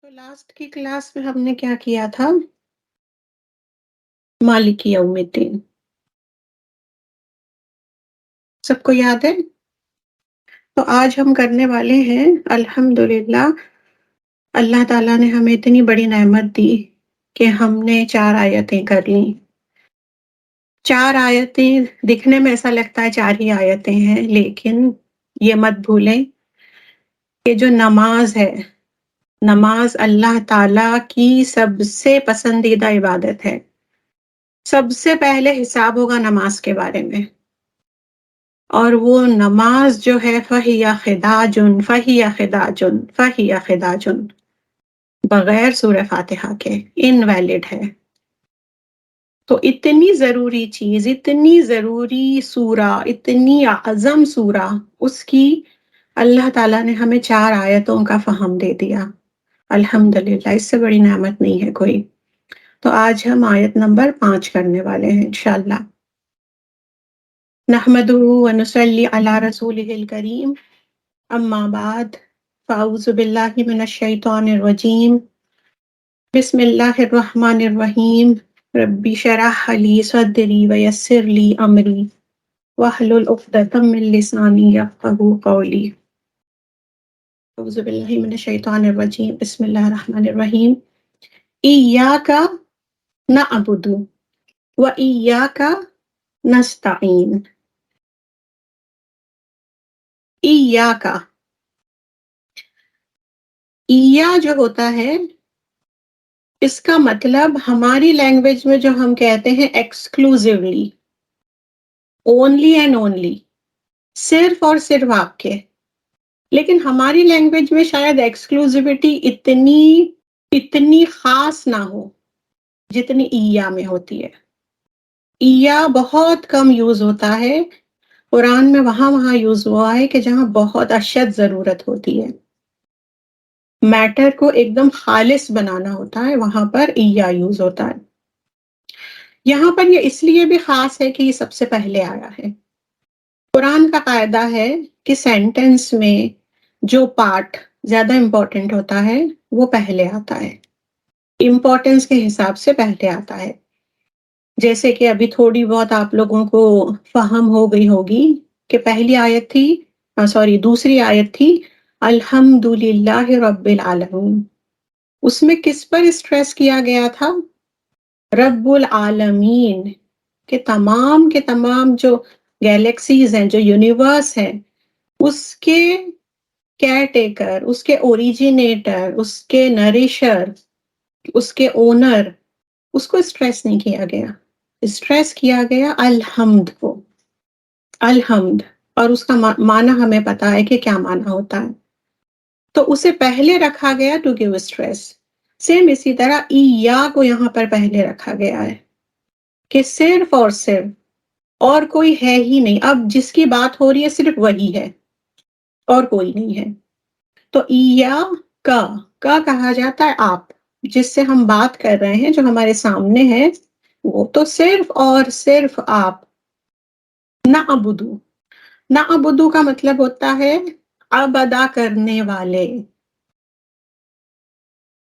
تو لاسٹ کی کلاس میں ہم نے کیا کیا تھا؟ مالک یوم الدین. سب کو یاد ہے؟ تو آج ہم کرنے والے ہیں الحمدللہ اللہ تعالیٰ نے ہمیں اتنی بڑی نعمت دی کہ ہم نے 4 آیتیں کر لیں. 4 آیتیں دکھنے میں ایسا لگتا ہے 4 ہی آیتیں ہیں، لیکن یہ مت بھولیں کہ جو نماز ہے، نماز اللہ تعالیٰ کی سب سے پسندیدہ عبادت ہے. سب سے پہلے حساب ہوگا نماز کے بارے میں، اور وہ نماز جو ہے فَهِيَ خِدَاجٌ فَهِيَ خِدَاجٌ فَهِيَ خِدَاجٌ، بغیر سورہ فاتحہ کے انویلڈ ہے. تو اتنی ضروری چیز، اتنی ضروری سورہ، اتنی اعظم سورہ، اس کی اللہ تعالیٰ نے ہمیں 4 آیتوں کا فہم دے دیا. الحمدللہ، اس سے بڑی نعمت نہیں ہے کوئی. تو آج ہم آیت نمبر 5 کرنے والے ہیں انشاءاللہ. نحمده ونصلي على رسوله الكريم، اما بعد، فاعوذ باللہ من الشیطان الرجیم، بسم اللہ الرحمن الرحیم. ربی شرح لی صدری ویسر لی امری واحلل عقدۃ من لسانی یفقہوا قولی. اعوذ باللہ من الشیطان الرجیم، بسم اللہ الرحمن الرحیم. ایاک نعبد و ایاک نستعین. ایاک، ایا جو ہوتا ہے، اس کا مطلب ہماری لینگویج میں جو ہم کہتے ہیں ایکسکلوزیولی، اونلی اینڈ اونلی، صرف اور صرف آپ کے. لیکن ہماری لینگویج میں شاید ایکسکلوزیوٹی اتنی خاص نہ ہو جتنی ایا میں ہوتی ہے. ایا بہت کم یوز ہوتا ہے قرآن میں، وہاں یوز ہوا ہے کہ جہاں بہت اشد ضرورت ہوتی ہے، میٹر کو ایک دم خالص بنانا ہوتا ہے، وہاں پر ایا یوز ہوتا ہے. یہاں پر یہ اس لیے بھی خاص ہے کہ یہ سب سے پہلے آیا ہے. قرآن کا قاعدہ ہے کہ سینٹنس میں جو پارٹ زیادہ امپورٹنٹ ہوتا ہے وہ پہلے آتا ہے، امپورٹنس کے حساب سے پہلے آتا ہے. جیسے کہ ابھی تھوڑی بہت آپ لوگوں کو فہم ہو گئی ہوگی کہ پہلی آیت تھی، دوسری آیت تھی الحمدللہ رب العالمین. اس میں کس پر اسٹریس کیا گیا تھا؟ رب العالمین، کہ تمام کے تمام جو گیلیکسیز ہیں، جو یونیورس ہیں، اس کے کیئر ٹیکر، اس کے اوریجینیٹر، اس کے نریشر، اس کے اونر، اس کو اسٹریس نہیں کیا گیا. اسٹریس کیا گیا الحمد کو. الحمد، اور اس کا معنی ہمیں پتا ہے کہ کیا معنی ہوتا ہے، تو اسے پہلے رکھا گیا ٹو گیو اسٹریس. سیم اسی طرح ایا کو یہاں پر پہلے رکھا گیا ہے کہ صرف اور صرف، اور کوئی ہے ہی نہیں. اب جس کی بات ہو رہی ہے صرف وہی ہے اور کوئی نہیں ہے. تو ایا کا کہا جاتا ہے آپ، جس سے ہم بات کر رہے ہیں، جو ہمارے سامنے ہے، وہ تو صرف اور صرف آپ. نعبدو کا مطلب ہوتا ہے اب ادا کرنے والے،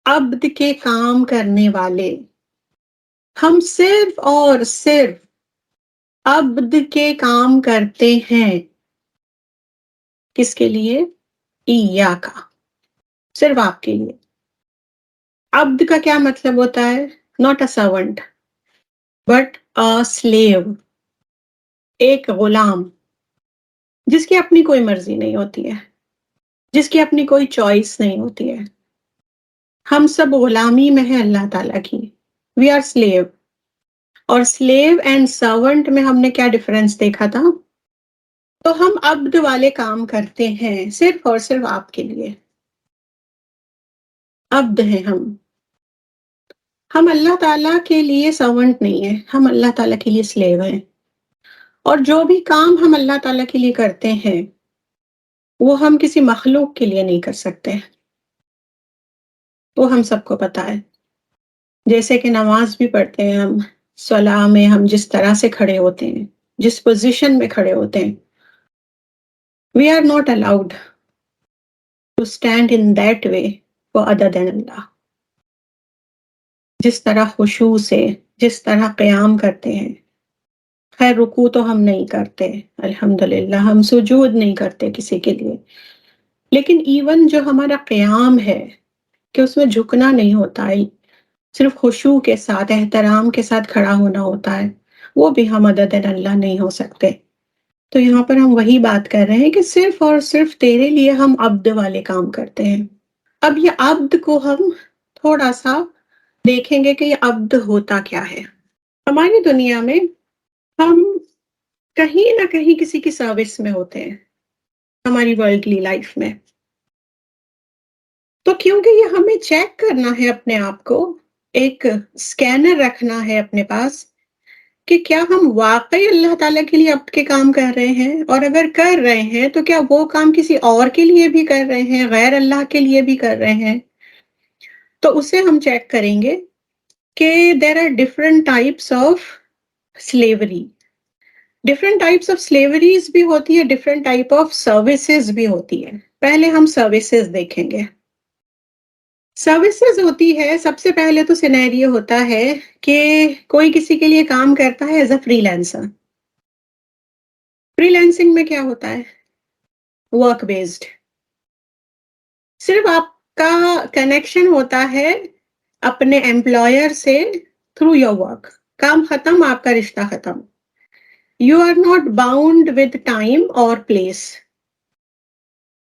عبد کے کام کرنے والے. ہم صرف اور صرف عبد کے کام کرتے ہیں. کس کے لیے؟ ایا کا، صرف آپ کے لیے. عبد کا کیا مطلب ہوتا ہے؟ Not a servant but a slave, ایک غلام جس کی اپنی کوئی مرضی نہیں ہوتی ہے، جس کی اپنی کوئی چوائس نہیں ہوتی ہے. ہم سب غلامی میں ہیں اللہ تعالیٰ کی. We are slave. اور سلیو اینڈ سرونٹ میں ہم نے کیا ڈفرنس دیکھا تھا؟ تو ہم عبد والے کام کرتے ہیں صرف اور صرف آپ کے لیے. عبد ہیں ہم اللہ تعالیٰ کے لیے سرونٹ نہیں ہیں، ہم اللہ تعالیٰ کے لیے سلیو ہیں. اور جو بھی کام ہم اللہ تعالیٰ کے لیے کرتے ہیں وہ ہم کسی مخلوق کے لیے نہیں کر سکتے، وہ ہم سب کو پتا ہے. جیسے کہ نماز بھی پڑھتے ہیں ہم، صلاح میں ہم جس طرح سے کھڑے ہوتے ہیں، جس پوزیشن میں کھڑے ہوتے ہیں، we are not allowed to stand in that way وہ عدد اللہ. جس طرح خشوع سے، جس طرح قیام کرتے ہیں. خیر رکوع تو ہم نہیں کرتے الحمدللہ، ہم سجود نہیں کرتے کسی کے لیے، لیکن ایون جو ہمارا قیام ہے کہ اس میں جھکنا نہیں ہوتا ہے، صرف خشوع کے ساتھ احترام کے ساتھ کھڑا ہونا ہوتا ہے، وہ بھی ہم عدد اللہ نہیں ہو سکتے. تو یہاں پر ہم وہی بات کر رہے ہیں کہ صرف اور صرف تیرے لیے ہم عبد والے کام کرتے ہیں. اب یہ عبد کو ہم تھوڑا سا دیکھیں گے کہ یہ عبد ہوتا کیا ہے. ہماری دنیا میں ہم کہیں نہ کہیں کسی کی سروس میں ہوتے ہیں ہماری ورلڈلی لائف میں. تو کیونکہ یہ ہمیں چیک کرنا ہے اپنے آپ کو، ایک سکینر رکھنا ہے اپنے پاس کہ کیا ہم واقعی اللہ تعالیٰ کے لیے عبد کے کام کر رہے ہیں، اور اگر کر رہے ہیں تو کیا وہ کام کسی اور کے لیے بھی کر رہے ہیں، غیر اللہ کے لیے بھی کر رہے ہیں. تو اسے ہم چیک کریں گے کہ there are different types of slavery. Different types of slaveries بھی ہوتی ہے، ڈفرنٹ ٹائپ آف سروسز بھی ہوتی ہے. پہلے ہم سروسز دیکھیں گے. سروسز ہوتی ہے، سب سے پہلے تو سینیریو ہوتا ہے کہ کوئی کسی کے لیے کام کرتا ہے as a free lancer. Free lancing میں کیا ہوتا ہے؟ Work based. صرف آپ کا کنیکشن ہوتا ہے اپنے ایمپلائر سے تھرو یور ورک. کام ختم، آپ کا رشتہ ختم. You are not bound with time اور پلیس،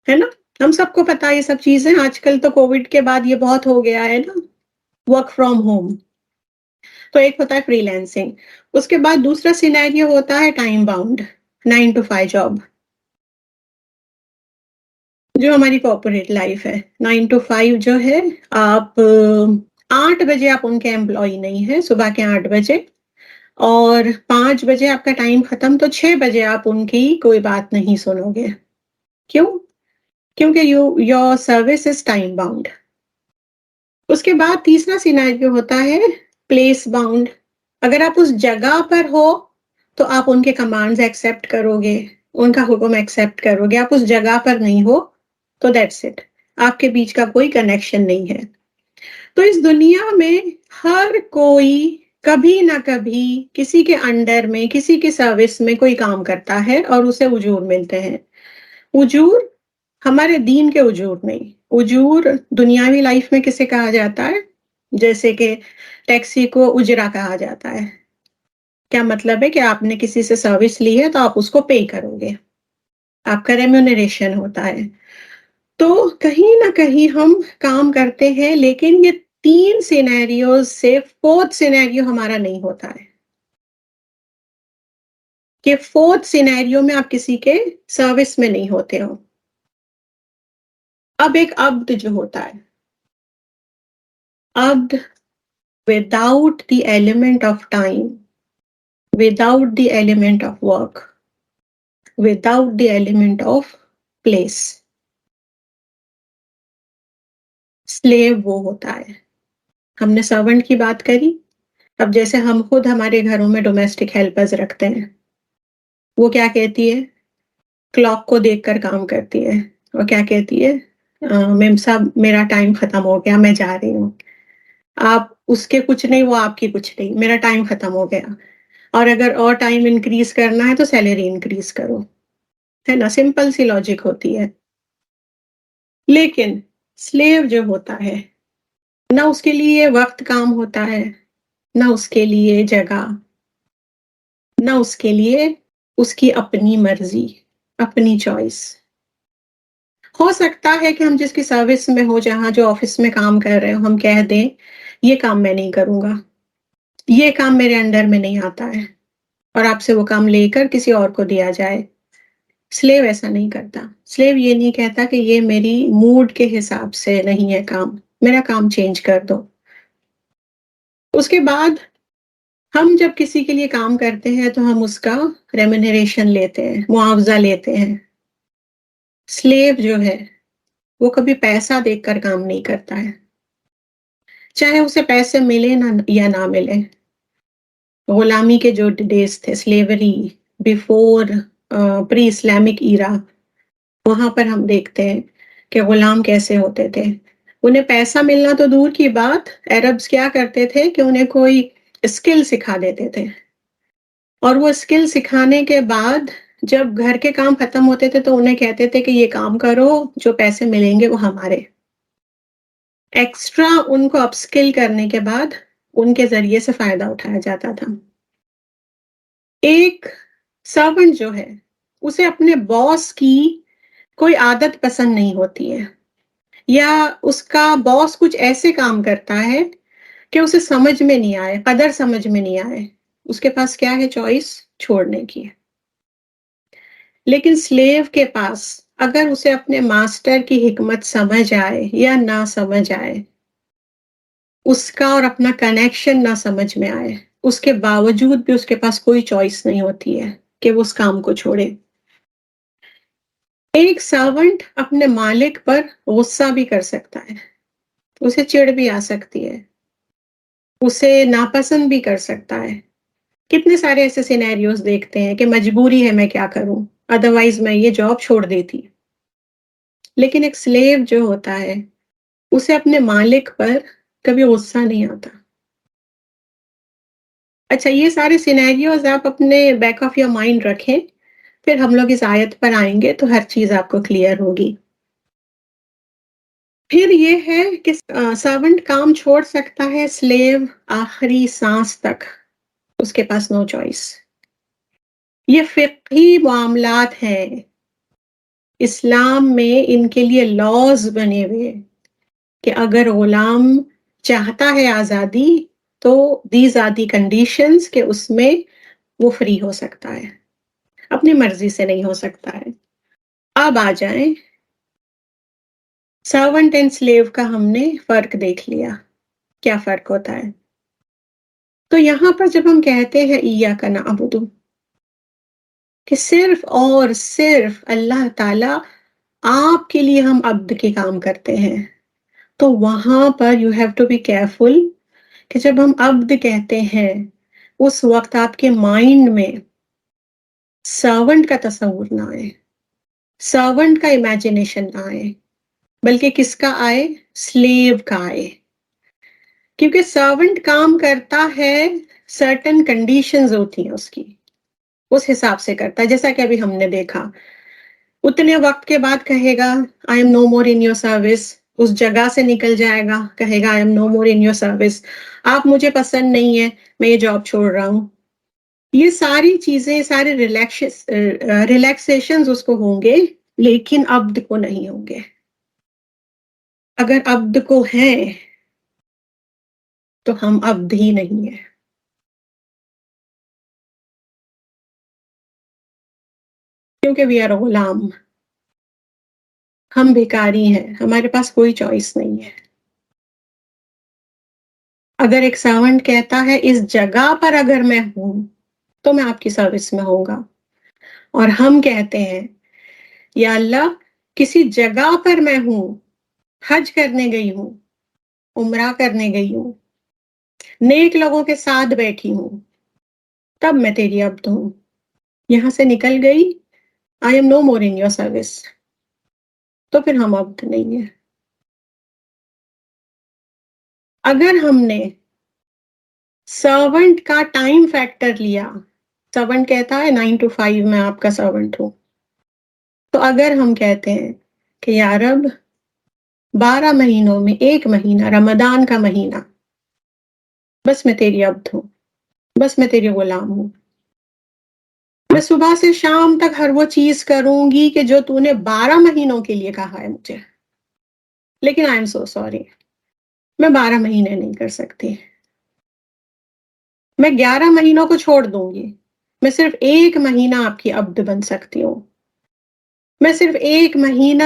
ہے نا. ہم سب کو پتا یہ سب چیزیں، آج کل تو کووڈ کے بعد یہ بہت ہو گیا ہے نا، ورک فرام ہوم. تو ایک ہوتا ہے فری لینسنگ. اس کے بعد دوسرا سینیریو ہوتا ہے ٹائم باؤنڈ 9 to 5 جاب، جو ہماری کارپوریٹ لائف ہے. 9 to 5 جو ہے، آپ 8 بجے آپ ان کے امپلائی نہیں ہیں، صبح کے 8 بجے، اور 5 بجے آپ کا ٹائم ختم تو 6 بجے آپ ان کی کوئی بات نہیں سنو گے. کیوں؟ کیونکہ your service is time bound. اس کے بعد تیسرا سینیریو ہوتا ہے پلیس باؤنڈ. اگر آپ اس جگہ پر ہو تو آپ ان کے کمانڈز ایکسیپٹ کرو گے، ان کا حکم ایکسیپٹ کرو گے. آپ اس جگہ پر نہیں ہو تو دیٹس اٹ، آپ کے بیچ کا کوئی کنیکشن نہیں ہے. تو اس دنیا میں ہر کوئی کبھی نہ کبھی کسی کے انڈر میں، کسی کے سروس میں کوئی کام کرتا ہے اور اسے اجور ملتے ہیں. اجور ہمارے دین کے اجور نہیں. اجور دنیاوی لائف میں کسے کہا جاتا ہے؟ جیسے کہ ٹیکسی کو اجرا کہا جاتا ہے. کیا مطلب ہے کہ آپ نے کسی سے سروس لی ہے تو آپ اس کو پے کرو گے، آپ کا ریمونریشن ہوتا ہے. تو کہیں نہ کہیں ہم کام کرتے ہیں، لیکن یہ 3 سینیریوز سے 4تھ سینیریو ہمارا نہیں ہوتا ہے کہ 4تھ سینیریو میں آپ کسی کے سروس میں نہیں ہوتے ہو. اب ایک عبد جو ہوتا ہے، عبد without the element of time, without the element of work, without the element of place. Slave وہ ہوتا ہے. ہم نے سرونٹ کی بات کری. اب جیسے ہم خود ہمارے گھروں میں ڈومیسٹک ہیلپرز رکھتے ہیں، وہ کیا کہتی ہے؟ کلاک کو دیکھ کر کام کرتی ہے. وہ کیا کہتی ہے؟ میم صاحب میرا ٹائم ختم ہو گیا، میں جا رہی ہوں. آپ اس کے کچھ نہیں، وہ آپ کی کچھ نہیں، میرا ٹائم ختم ہو گیا. اور اگر اور ٹائم انکریز کرنا ہے تو سیلری انکریز کرو، ہے نا. سمپل سی لاجک ہوتی ہے. لیکن سلیو جو ہوتا ہے، نہ اس کے لیے وقت کام ہوتا ہے، نہ اس کے لیے جگہ، نہ اس کے لیے اس کی اپنی مرضی، اپنی چوائس. ہو سکتا ہے کہ ہم جس کی سروس میں ہو، جہاں جو آفس میں کام کر رہے ہو، ہم کہہ دیں یہ کام میں نہیں کروں گا، یہ کام میرے انڈر میں نہیں آتا ہے، اور آپ سے وہ کام لے کر کسی اور کو دیا جائے. سلیو ایسا نہیں کرتا. سلیو یہ نہیں کہتا کہ یہ میری موڈ کے حساب سے نہیں ہے کام، میرا کام چینج کر دو. اس کے بعد ہم جب کسی کے لیے کام کرتے ہیں تو ہم اس کا ریمونریشن لیتے ہیں، معاوضہ لیتے ہیں. سلیو جو ہے وہ کبھی پیسہ دیکھ کر کام نہیں کرتا ہے، چاہے اسے پیسے ملے نہ یا نہ ملے. غلامی کے جو ڈیز تھے، سلیوری بیفور پری اسلامک ایرا، وہاں پر ہم دیکھتے ہیں کہ غلام کیسے ہوتے تھے. انہیں پیسہ ملنا تو دور کی بات، عربز کیا کرتے تھے کہ انہیں کوئی اسکل سکھا دیتے تھے، اور وہ اسکل سکھانے کے بعد جب گھر کے کام ختم ہوتے تھے تو انہیں کہتے تھے کہ یہ کام کرو، جو پیسے ملیں گے وہ ہمارے. ایکسٹرا ان کو اپ اسکل کرنے کے بعد ان کے ذریعے سے فائدہ اٹھایا جاتا تھا. ایک سرونٹ جو ہے اسے اپنے باس کی کوئی عادت پسند نہیں ہوتی ہے، یا اس کا باس کچھ ایسے کام کرتا ہے کہ اسے سمجھ میں نہیں آئے، قدر سمجھ میں نہیں آئے، اس کے پاس کیا ہے؟ چوائس چھوڑنے کی. لیکن سلیو کے پاس اگر اسے اپنے ماسٹر کی حکمت سمجھ آئے یا نہ سمجھ آئے، اس کا اور اپنا کنیکشن نہ سمجھ میں آئے، اس کے باوجود بھی اس کے پاس کوئی چوائس نہیں ہوتی ہے کہ وہ اس کام کو چھوڑے. ایک سرونٹ اپنے مالک پر غصہ بھی کر سکتا ہے، اسے چڑ بھی آ سکتی ہے، اسے ناپسند بھی کر سکتا ہے. کتنے سارے ایسے سینیریوز دیکھتے ہیں کہ مجبوری ہے، میں کیا کروں، ادروائز میں یہ جاب چھوڑ دیتی. لیکن ایک سلیو جو ہوتا ہے اسے اپنے مالک پر کبھی غصہ نہیں آتا. اچھا، یہ سارے سینیریوز آپ اپنے بیک آف یور مائنڈ رکھیں، پھر ہم لوگ اس آیت پر آئیں گے تو ہر چیز آپ کو کلیئر ہوگی. پھر یہ ہے کہ سرونٹ کام چھوڑ سکتا ہے، سلیو آخری سانس تک اس کے پاس نو چوائس. یہ فقہی معاملات ہیں، اسلام میں ان کے لیے لاز بنے ہوئے کہ اگر غلام چاہتا ہے آزادی تو دیز آر دی کنڈیشنز کہ اس میں وہ فری ہو سکتا ہے، اپنی مرضی سے نہیں ہو سکتا ہے. اب آ جائیں، سرونٹ اینڈ سلیو کا ہم نے فرق دیکھ لیا، کیا فرق ہوتا ہے. تو یہاں پر جب ہم کہتے ہیں ایاک نعبد، کہ صرف اور صرف اللہ تعالی آپ کے لیے ہم عبد کے کام کرتے ہیں، تو وہاں پر you have to be careful کہ جب ہم عبد کہتے ہیں اس وقت آپ کے مائنڈ میں سرونٹ کا تصور نہ آئے، سرونٹ کا امیجنیشن نہ آئے، بلکہ کس کا آئے؟ سلیو کا آئے. کیونکہ سرونٹ کام کرتا ہے، سرٹن کنڈیشنز ہوتی ہیں اس کی، اس حساب سے کرتا ہے. جیسا کہ ابھی ہم نے دیکھا، اتنے وقت کے بعد کہے گا I am no more in your service, اس جگہ سے نکل جائے گا، کہے گا I am no more in your service, آپ مجھے پسند نہیں ہے، میں یہ جاب چھوڑ رہا ہوں. یہ ساری چیزیں، سارے ریلیکسیشنز اس کو ہوں گے، لیکن عبد کو نہیں ہوں گے. اگر عبد کو ہیں تو ہم عبد ہی نہیں ہیں. کیونکہ وی آر غلام، ہم بھکاری ہیں، ہمارے پاس کوئی چوائس نہیں ہے. اگر ایک سرونٹ کہتا ہے اس جگہ پر اگر میں ہوں تو میں آپ کی سروس میں ہوں گا، اور ہم کہتے ہیں یا اللہ کسی جگہ پر میں ہوں، حج کرنے گئی ہوں، عمرہ کرنے گئی ہوں، نیک لوگوں کے ساتھ بیٹھی ہوں، تب میں تیری عبد ہوں. یہاں سے نکل گئی، I am no more in your service, تو پھر ہم عبد نہیں ہیں. اگر ہم نے سرونٹ کا ٹائم فیکٹر لیا، سرونٹ کہتا ہے 9 to 5 میں آپ کا سرونٹ ہوں، تو اگر ہم کہتے ہیں کہ یا رب 12 مہینوں میں ایک مہینہ رمضان کا مہینہ بس میں تیری عبد ہوں، بس میں تیری غلام ہوں، میں صبح سے شام تک ہر وہ چیز کروں گی کہ جو تو نے 12 مہینوں کے لیے کہا ہے مجھے، لیکن آئی ایم سو سوری، میں 12 مہینے نہیں کر سکتی، میں 11 مہینوں کو چھوڑ دوں گی، میں صرف ایک مہینہ آپ کی عبد بن سکتی ہوں، میں صرف ایک مہینہ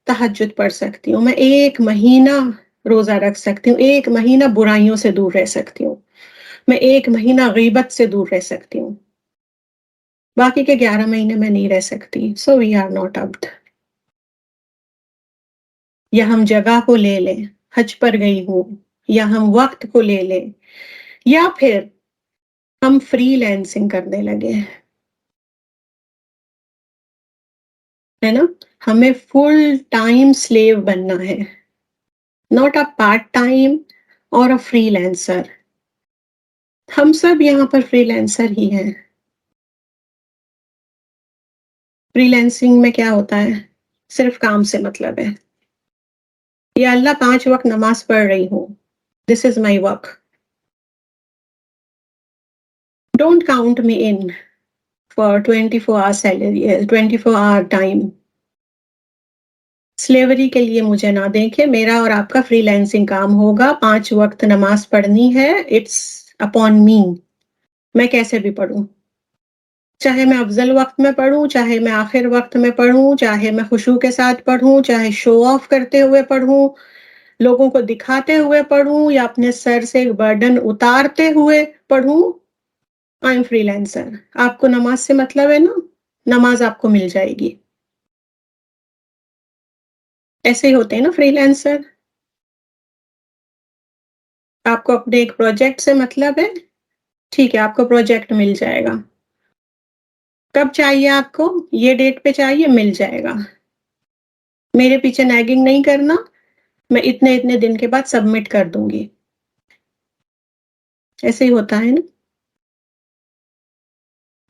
تہجد پڑھ سکتی ہوں، میں ایک مہینہ روزہ رکھ سکتی ہوں، ایک مہینہ برائیوں سے دور رہ سکتی ہوں، میں ایک مہینہ غیبت سے دور رہ سکتی ہوں، باقی کے 11 مہینے میں نہیں رہ سکتی. سو وی آر ناٹ عبد. یا ہم جگہ کو لے لیں، حج پر گئی ہوں، یا ہم وقت کو لے لیں، یا پھر ہم فری لینسنگ کرنے لگے، ہے نا، ہمیں فل ٹائم سلیو بننا ہے. not a part-time or a freelancer. ہم سب یہاں پر فری لینسر ہی ہیں. فری لینسنگ میں کیا ہوتا ہے؟ صرف کام سے مطلب ہے. یا اللہ 5 وقت نماز پڑھ رہی ہوں. This is my work. Don't count me in for 24-hour salary, 24-hour time. Slavery کے لیے مجھے نہ دیکھیں. میرا اور آپ کا فری لینسنگ کام ہوگا. 5 وقت نماز پڑھنی ہے. It's upon me. میں کیسے بھی پڑھوں، چاہے میں افضل وقت میں پڑھوں، چاہے میں آخر وقت میں پڑھوں، چاہے میں خشوع کے ساتھ پڑھوں، چاہے شو آف کرتے ہوئے پڑھوں، لوگوں کو دکھاتے ہوئے پڑھوں، یا اپنے سر سے ایک برڈن اتارتے ہوئے پڑھوں. I am free lancer. آپ کو نماز سے مطلب ہے نا، نماز آپ کو مل جائے گی. ایسے ہی ہوتے ہیں نا فری لینسر. آپ کو اپنے ایک پروجیکٹ سے مطلب ہے، ٹھیک ہے، آپ کو پروجیکٹ مل جائے گا. کب چاہیے آپ کو؟ یہ ڈیٹ پہ چاہیے، مل جائے گا. میرے پیچھے نیگنگ نہیں کرنا، میں اتنے دن کے بعد سبمٹ کر دوں گی. ایسے ہی ہوتا ہے نا.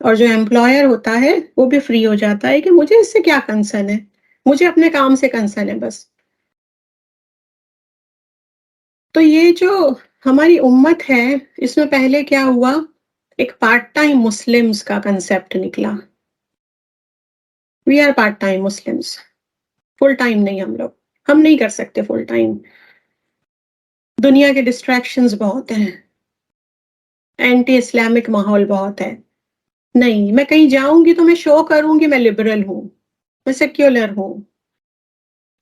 اور جو امپلائر ہوتا ہے وہ بھی فری ہو جاتا ہے کہ مجھے اس سے کیا کنسرن ہے، مجھے اپنے کام سے کنسرن ہے بس. تو یہ جو ہماری امت ہے، اس میں پہلے کیا ہوا، ایک پارٹ ٹائم مسلمز کا کنسیپٹ نکلا. We are part time Muslims, full time نہیں. ہم نہیں کر سکتے فل ٹائم. دنیا کے ڈسٹریکشنز بہت ہیں، اینٹی اسلامک ماحول بہت ہے. نہیں، میں کہیں جاؤں گی تو میں شو کروں گی میں لبرل ہوں، میں سیکولر ہوں.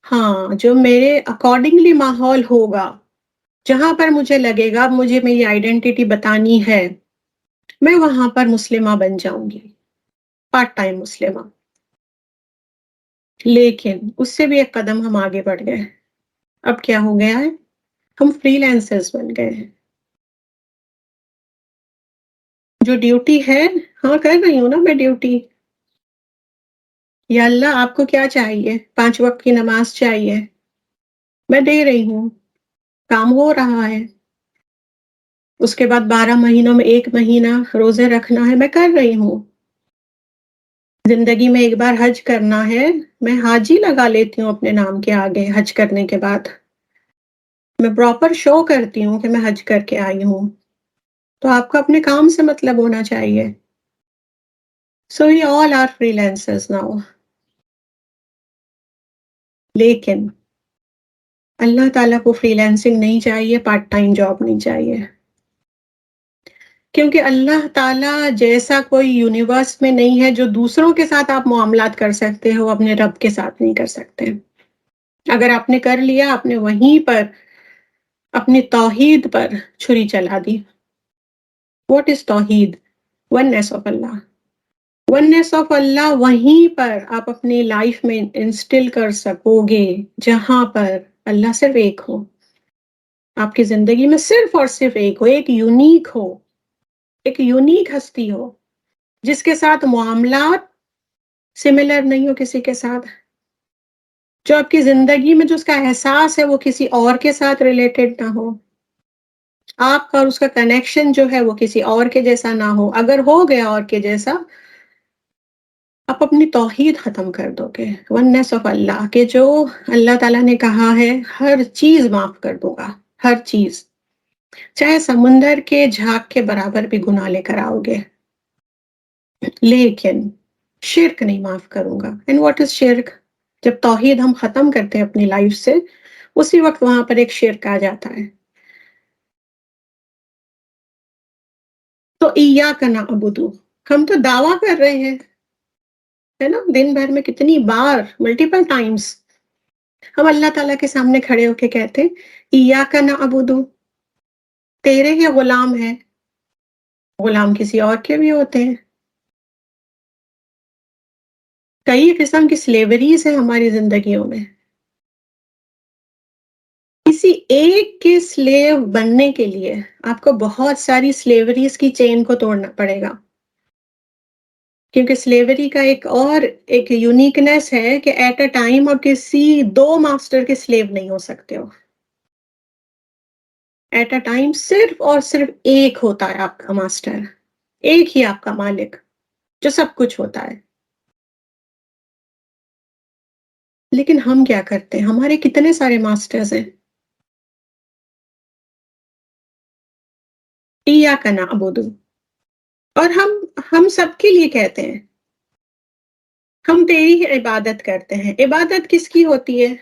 ہاں، جو میرے اکارڈنگلی ماحول ہوگا، جہاں پر مجھے لگے گا مجھے میری آئیڈینٹی بتانی ہے، میں وہاں پر مسلمہ بن جاؤں گی، پارٹ ٹائم مسلمہ. لیکن اس سے بھی ایک قدم ہم آگے بڑھ گئے. اب کیا ہو گیا ہے، ہم فری لینسرز بن گئے ہیں. جو ڈیوٹی ہے، ہاں کر رہی ہوں نا میں ڈیوٹی. یا اللہ آپ کو کیا چاہیے؟ 5 وقت کی نماز چاہیے، میں دے رہی ہوں، کام ہو رہا ہے. اس کے بعد 12 مہینوں میں 1 مہینہ روزے رکھنا ہے، میں کر رہی ہوں. زندگی میں ایک بار حج کرنا ہے، میں حاجی لگا لیتی ہوں اپنے نام کے آگے. حج کرنے کے بعد میں پراپر شو کرتی ہوں کہ میں حج کر کے آئی ہوں. تو آپ کو اپنے کام سے مطلب ہونا چاہیے. So we all are freelancers now. لیکن اللہ تعالیٰ کو فری لینسنگ نہیں چاہیے، پارٹ ٹائم جاب نہیں چاہیے. کیونکہ اللہ تعالیٰ جیسا کوئی یونیورس میں نہیں ہے جو دوسروں کے ساتھ آپ معاملات کر سکتے ہو، اپنے رب کے ساتھ نہیں کر سکتے. اگر آپ نے کر لیا، آپ نے وہیں پر اپنی توحید پر چھری چلا دی. What is tawheed? Oneness of Allah. Oneness of Allah وہیں پر آپ اپنی لائف میں انسٹل کر سکو گے جہاں پر اللہ صرف ایک ہو، آپ کی زندگی میں صرف اور صرف ایک ہو، ایک یونیک ہو، ایک یونیک ہستی ہو جس کے ساتھ معاملات سملر نہیں ہو کسی کے ساتھ، جو آپ کی زندگی میں جو اس کا احساس ہے وہ کسی اور کے ساتھ ریلیٹڈ نہ ہو، آپ کا اور اس کا کنیکشن جو ہے وہ کسی اور کے جیسا نہ ہو. اگر ہو گیا اور کے جیسا، آپ اپنی توحید ختم کر دو گے. ونیس آف اللہ، کہ جو اللہ تعالیٰ نے کہا ہے ہر چیز معاف کر دوں گا، ہر چیز، چاہے سمندر کے جھاگ کے برابر بھی گناہ لے کر آؤ گے، لیکن شرک نہیں معاف کروں گا. اینڈ واٹ از شرک؟ جب توحید ہم ختم کرتے ہیں اپنی لائف سے، اسی وقت وہاں پر ایک شرک آ جاتا ہے. تو ایاک نعبد، ہم تو دعویٰ کر رہے ہیں، ہے نا، دن بھر میں کتنی بار، ملٹیپل ٹائمز ہم اللہ تعالیٰ کے سامنے کھڑے ہو کے کہتے ہیں ایاک نعبد، تیرے ہی غلام ہیں. غلام کسی اور کے بھی ہوتے ہیں. کئی قسم کی سلیوریز ہیں ہماری زندگیوں میں. کسی ایک کے سلیو بننے کے لیے آپ کو بہت ساری سلیوریز کی چین کو توڑنا پڑے گا. کیونکہ سلیوری کا ایک یونیکنیس ہے کہ ایٹ اے ٹائم آپ کسی 2 ماسٹر کے سلیو نہیں ہو سکتے ہو. ایٹ اے ٹائم صرف اور صرف ایک ہوتا ہے آپ کا ماسٹر، ایک ہی آپ کا مالک جو سب کچھ ہوتا ہے. لیکن ہم کیا کرتے ہیں؟ ہمارے کتنے سارے ماسٹرز ہیں. ایاک نعبد، اور ہم سب کے لیے کہتے ہیں ہم تیری ہی عبادت کرتے ہیں. عبادت کس کی ہوتی ہے؟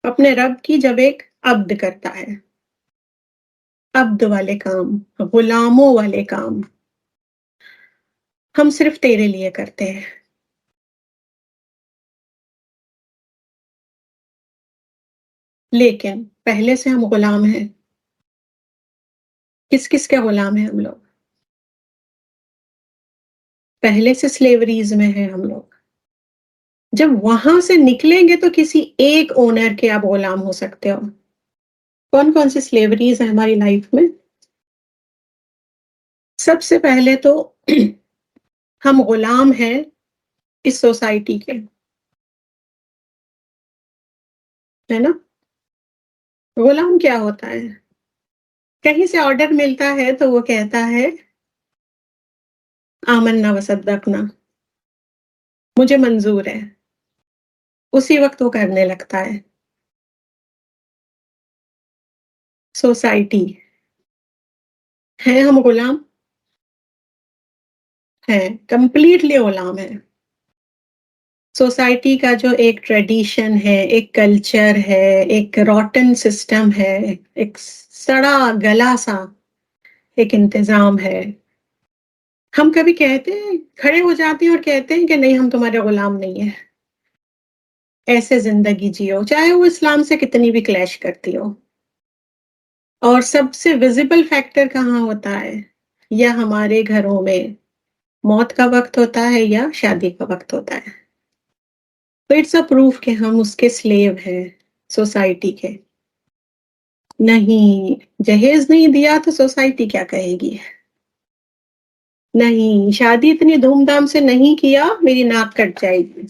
اپنے رب کی، جب ایک عبد کرتا ہے. عبد والے کام، غلاموں والے کام ہم صرف تیرے لیے کرتے ہیں. لیکن پہلے سے ہم غلام ہیں. کس کس کے غلام ہیں ہم لوگ؟ پہلے سے سلیوریز میں ہیں ہم لوگ. جب وہاں سے نکلیں گے تو کسی ایک اونر کے آپ غلام ہو سکتے ہو. کون کون سی سلیوریز ہیں ہماری لائف میں؟ سب سے پہلے تو ہم غلام ہیں اس سوسائٹی کے، ہے نا؟ غلام کیا ہوتا ہے؟ کہیں سے آرڈر ملتا ہے تو وہ کہتا ہے آمنا وصدقنا، مجھے منظور ہے، اسی وقت وہ کرنے لگتا ہے. سوسائٹی ہے ہم غلام ہیں، کمپلیٹلی غلام ہیں. سوسائٹی کا جو ایک ٹریڈیشن ہے، ایک کلچر ہے، ایک روٹن سسٹم ہے، ایک سڑا گلا سا ایک انتظام ہے. ہم کبھی کہتے ہیں، کھڑے ہو جاتے ہیں اور کہتے ہیں کہ نہیں ہم تمہارے غلام نہیں ہیں. ایسے زندگی جیو چاہے وہ اسلام سے کتنی بھی کلیش کرتی ہو. اور سب سے ویزیبل فیکٹر کہاں ہوتا ہے؟ یا ہمارے گھروں میں موت کا وقت ہوتا ہے یا شادی کا وقت ہوتا ہے. تو اٹس اے پروف کہ ہم اس کے سلیو ہیں سوسائٹی کے. نہیں، جہیز نہیں دیا تو سوسائٹی کیا کہے گی؟ نہیں، شادی اتنی دھوم دھام سے نہیں کیا، میری ناک کٹ جائے گی.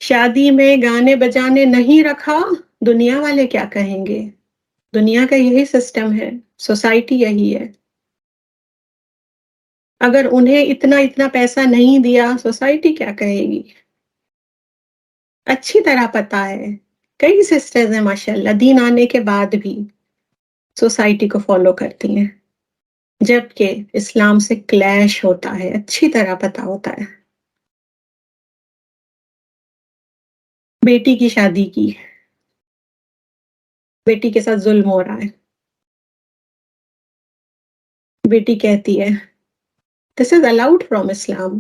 شادی میں گانے بجانے نہیں رکھا، دنیا والے کیا کہیں گے؟ دنیا کا یہی سسٹم ہے، سوسائٹی یہی ہے. اگر انہیں اتنا اتنا پیسہ نہیں دیا، سوسائٹی کیا کہے گی؟ اچھی طرح پتا ہے کئی سسٹرز ہیں ماشاء اللہ دین آنے کے بعد بھی سوسائٹی کو فالو کرتی ہیں، جبکہ اسلام سے کلیش ہوتا ہے، اچھی طرح پتا ہوتا ہے. بیٹی کی شادی کی، بیٹی کے ساتھ ظلم ہو رہا ہے. بیٹی کہتی ہے دس از الاؤڈ فرام اسلام،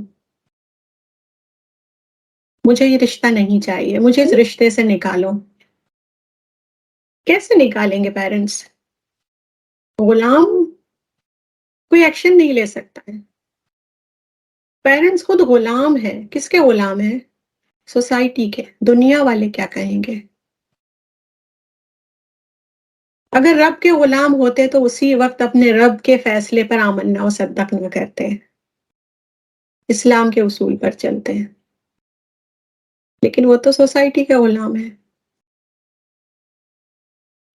مجھے یہ رشتہ نہیں چاہیے، مجھے اس رشتے سے نکالو. کیسے نکالیں گے پیرنٹس؟ غلام کوئی ایکشن نہیں لے سکتا ہے. پیرنٹس خود غلام ہیں. کس کے غلام ہیں؟ سوسائٹی کے. دنیا والے کیا کہیں گے؟ اگر رب کے غلام ہوتے تو اسی وقت اپنے رب کے فیصلے پر آمنا و صدقنا کرتے، اسلام کے اصول پر چلتے ہیں. لیکن وہ تو سوسائٹی کے غلام ہیں.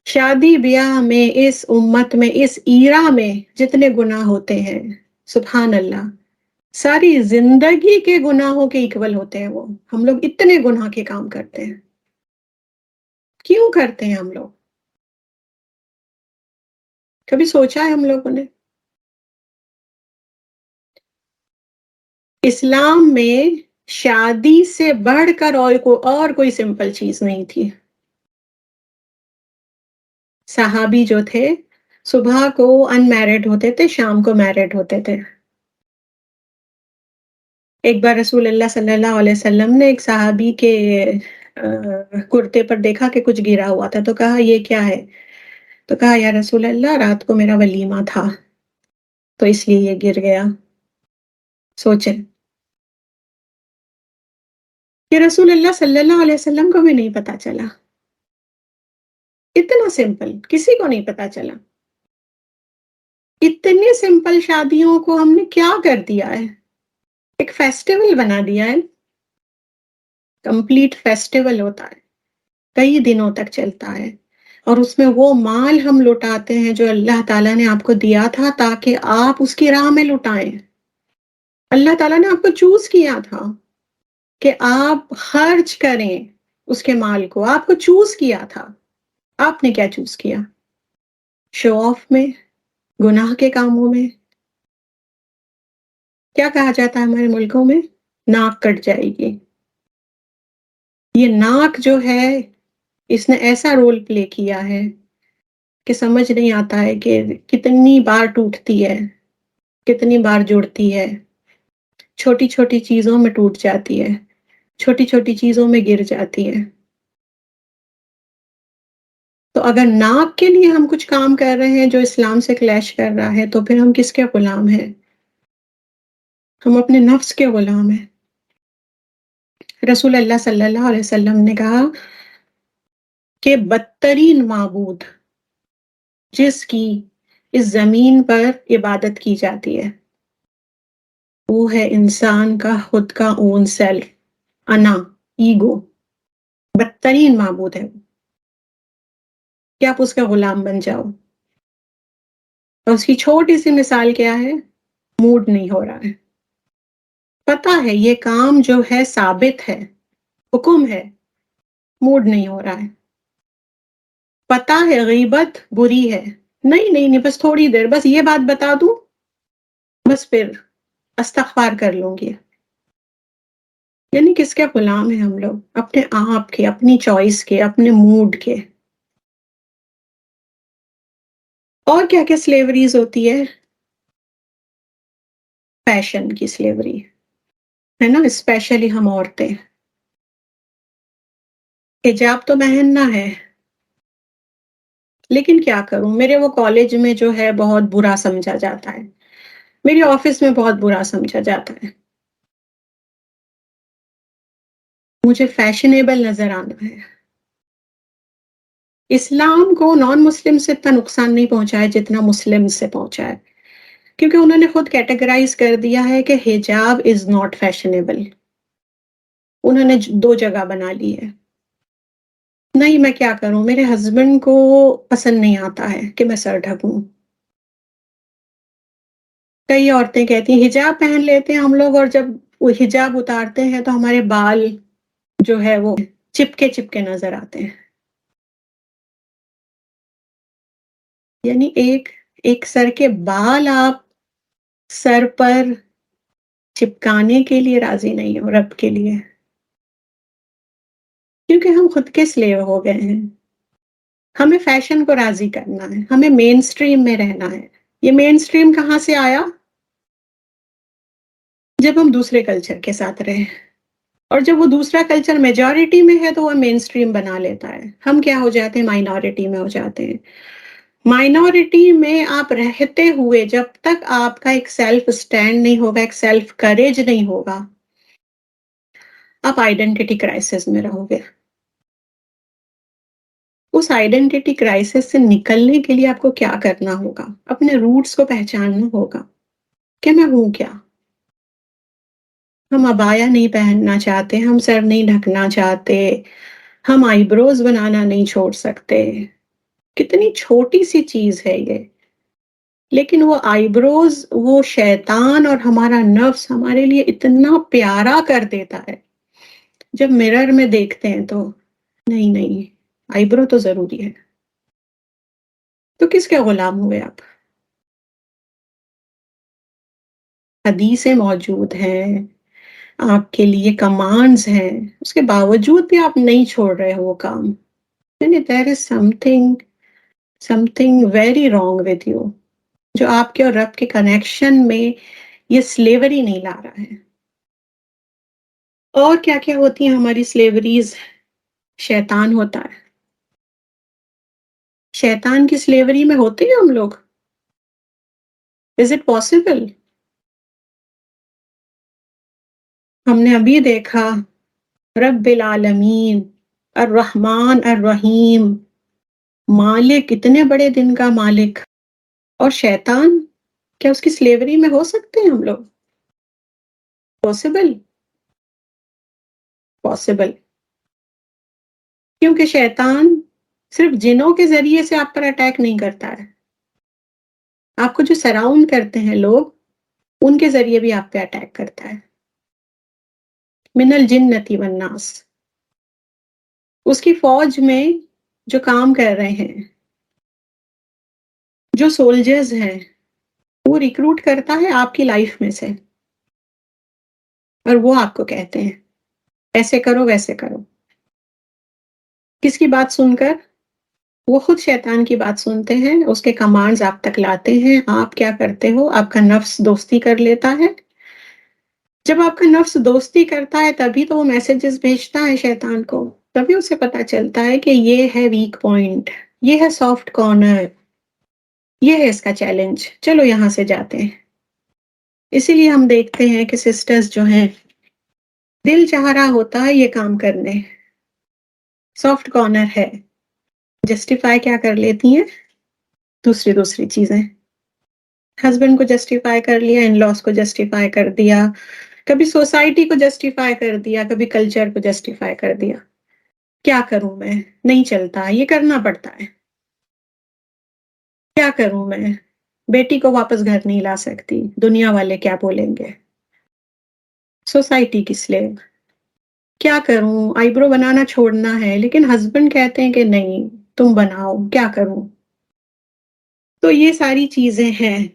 شادی بیاہ میں اس امت میں اس ایرا میں جتنے گناہ ہوتے ہیں، سبحان اللہ، ساری زندگی کے گناہوں کے ایکول ہوتے ہیں وہ. ہم لوگ اتنے گناہ کے کام کرتے ہیں. کیوں کرتے ہیں ہم لوگ؟ کبھی سوچا ہے ہم لوگوں نے؟ اسلام میں شادی سے بڑھ کر اور کوئی سمپل چیز نہیں تھی. صحابی جو تھے صبح کو ان میرڈ ہوتے تھے، شام کو میرڈ ہوتے تھے. ایک بار رسول اللہ صلی اللہ علیہ وسلم نے ایک صحابی کے کرتے پر دیکھا کہ کچھ گرا ہوا تھا، تو کہا یہ کیا ہے؟ تو کہا یا رسول اللہ رات کو میرا ولیمہ تھا تو اس لیے یہ گر گیا. سوچیں کہ رسول اللہ صلی اللہ علیہ وسلم کو بھی نہیں پتا چلا. اتنا سمپل، کسی کو نہیں پتا چلا. اتنی سمپل شادیوں کو ہم نے کیا کر دیا ہے؟ ایک فیسٹیول بنا دیا ہے. کمپلیٹ فیسٹیول ہوتا ہے. کئی دنوں تک چلتا ہے، اور اس میں وہ مال ہم لٹاتے ہیں جو اللہ تعالیٰ نے آپ کو دیا تھا تاکہ آپ اس کی راہ میں لٹائیں۔ اللہ تعالیٰ نے آپ کو چوز کیا تھا کہ آپ خرچ کریں اس کے مال کو، آپ کو چوز کیا تھا۔ آپ نے کیا چوز کیا؟ شو آف میں، گناہ کے کاموں میں۔ کیا کہا جاتا ہے ہمارے ملکوں میں؟ ناک کٹ جائے گی۔ یہ ناک جو ہے اس نے ایسا رول پلے کیا ہے کہ سمجھ نہیں آتا ہے کہ کتنی بار ٹوٹتی ہے، کتنی بار جڑتی ہے، چھوٹی چھوٹی چیزوں میں ٹوٹ جاتی ہے، چھوٹی چھوٹی چیزوں میں گر جاتی ہے۔ تو اگر ناک کے لیے ہم کچھ کام کر رہے ہیں جو اسلام سے کلیش کر رہا ہے تو پھر ہم کس کے غلام ہیں؟ ہم اپنے نفس کے غلام ہیں۔ رسول اللہ صلی اللہ علیہ وسلم نے کہا کہ بدترین معبود جس کی اس زمین پر عبادت کی جاتی ہے وہ ہے انسان کا خود کا اون سیلف، انا، ایگو۔ بدترین معبود ہے وہ کہ آپ اس کا غلام بن جاؤ۔ اور اس کی چھوٹی سی مثال کیا ہے؟ موڈ نہیں ہو رہا ہے، پتا ہے یہ کام جو ہے ثابت ہے، حکم ہے، موڈ نہیں ہو رہا ہے۔ پتا ہے غیبت بری ہے، نہیں نہیں نہیں، بس تھوڑی دیر، بس یہ بات بتا دوں، بس پھر استغفار کر لوں گی۔ یعنی کس کے غلام ہیں ہم لوگ؟ اپنے آپ کے، اپنی چوائس کے، اپنے موڈ کے۔ اور کیا کیا سلیوریز ہوتی ہے؟ فیشن کی سلیوری ہے نا، اسپیشلی ہم عورتیں۔ حجاب تو پہننا ہے، لیکن کیا کروں، میرے وہ کالج میں جو ہے بہت برا سمجھا جاتا ہے، میری آفس میں بہت برا سمجھا جاتا ہے۔ مجھے فیشنیبل نظر آنا ہے۔ اسلام کو نان مسلم سے اتنا نقصان نہیں پہنچا ہے جتنا مسلم سے پہنچا ہے، کیونکہ انہوں نے خود کیٹیگرائز کر دیا ہے کہ حجاب از ناٹ فیشنیبل۔ انہوں نے دو جگہ بنا لی ہے۔ نہیں، میں کیا کروں، میرے ہسبینڈ کو پسند نہیں آتا ہے کہ میں سر ڈھکوں۔ کئی عورتیں کہتی ہیں حجاب پہن لیتے ہیں ہم لوگ، اور جب وہ حجاب اتارتے ہیں تو ہمارے بال جو ہے وہ چپکے چپکے نظر آتے ہیں۔ یعنی ایک سر کے بال آپ سر پر چپکانے کے لیے راضی نہیں ہو رب کے لیے، کیونکہ ہم خود کے سلیو ہو گئے ہیں۔ ہمیں فیشن کو راضی کرنا ہے، ہمیں مین سٹریم میں رہنا ہے۔ یہ مین سٹریم کہاں سے آیا؟ جب ہم دوسرے کلچر کے ساتھ رہے، اور جب وہ دوسرا کلچر میجورٹی میں ہے تو وہ مین سٹریم بنا لیتا ہے، ہم کیا ہو جاتے ہیں؟ مائنورٹی میں ہو جاتے ہیں۔ مائنورٹی میں آپ رہتے ہوئے جب تک آپ کا ایک سیلف سٹینڈ نہیں ہوگا، ایک سیلف کریج نہیں ہوگا، آپ آئیڈینٹی کرائسس میں رہو گے۔ اس آئیڈینٹی کرائسس سے نکلنے کے لیے آپ کو کیا کرنا ہوگا؟ اپنے روٹس کو پہچاننا ہوگا کہ میں ہوں کیا۔ ہم عبایا نہیں پہننا چاہتے، ہم سر نہیں ڈھکنا چاہتے، ہم آئی بروز بنانا نہیں چھوڑ سکتے۔ کتنی چھوٹی سی چیز ہے یہ، لیکن وہ آئی بروز وہ شیطان اور ہمارا نفس ہمارے لیے اتنا پیارا کر دیتا ہے، جب مرر میں دیکھتے ہیں تو نہیں نہیں، آئی برو تو ضروری ہے۔ تو کس کے غلام ہوئے آپ؟ حدیثیں موجود ہیں، آپ کے لیے کمانڈز ہیں، اس کے باوجود بھی آپ نہیں چھوڑ رہے ہو وہ کام، یعنی there is something very wrong with you، جو آپ کے اور رب کے کنیکشن میں یہ سلیوری نہیں لا رہا ہے۔ اور کیا کیا ہوتی ہیں ہماری سلیوریز؟ شیطان ہوتا ہے، شیطان کی سلیوری میں ہوتے ہیں ہم لوگ؟ Is it possible؟ ہم نے ابھی دیکھا رب العالمین الرحمن الرحیم، مالک، اتنے بڑے دن کا مالک، اور شیطان، کیا اس کی سلیوری میں ہو سکتے ہیں ہم لوگ؟ پاسبل؟ پاسبل۔ کیونکہ شیطان صرف جنوں کے ذریعے سے آپ پر اٹیک نہیں کرتا ہے، آپ کو جو سراؤنڈ کرتے ہیں لوگ، ان کے ذریعے بھی آپ پہ اٹیک کرتا ہے. من الجنتی والناس. اس کی فوج میں جو کام کر رہے ہیں، جو سولجرز ہیں، وہ ریکروٹ کرتا ہے آپ کی لائف میں سے، اور وہ آپ کو کہتے ہیں ایسے کرو ویسے کرو. کس کی بات سن کر؟ وہ خود شیطان کی بات سنتے ہیں، اس کے کمانڈز آپ تک لاتے ہیں. آپ کیا کرتے ہو؟ آپ کا نفس دوستی کر لیتا ہے. جب آپ کا نفس دوستی کرتا ہے تبھی تو وہ میسیجز بھیجتا ہے شیطان کو، تبھی اسے پتا چلتا ہے کہ یہ ہے ویک پوائنٹ، یہ ہے سافٹ کارنر، یہ ہے اس کا چیلنج، چلو یہاں سے جاتے ہیں. اسی لیے ہم دیکھتے ہیں کہ سسٹرز جو ہیں، دل چاہ رہا ہوتا ہے یہ کام کرنے، سافٹ کارنر ہے، جسٹیفائی کیا کر لیتی ہیں؟ دوسری چیزیں. ہسبینڈ کو جسٹیفائی کر لیا، ان لاس کو جسٹیفائی کر دیا، کبھی سوسائٹی کو جسٹیفائی کر دیا، کبھی کلچر کو جسٹیفائی کر دیا. کیا کروں میں؟ نہیں چلتا، یہ کرنا پڑتا ہے. کیا کروں میں؟ بیٹی کو واپس گھر نہیں لا سکتی، دنیا والے کیا بولیں گے، سوسائٹی کی سلیو. کیا کروں؟ آئی برو بنانا چھوڑنا ہے، لیکن ہسبینڈ کہتے ہیں کہ نہیں تم بناؤ، کیا کروں؟ تو یہ ساری چیزیں ہیں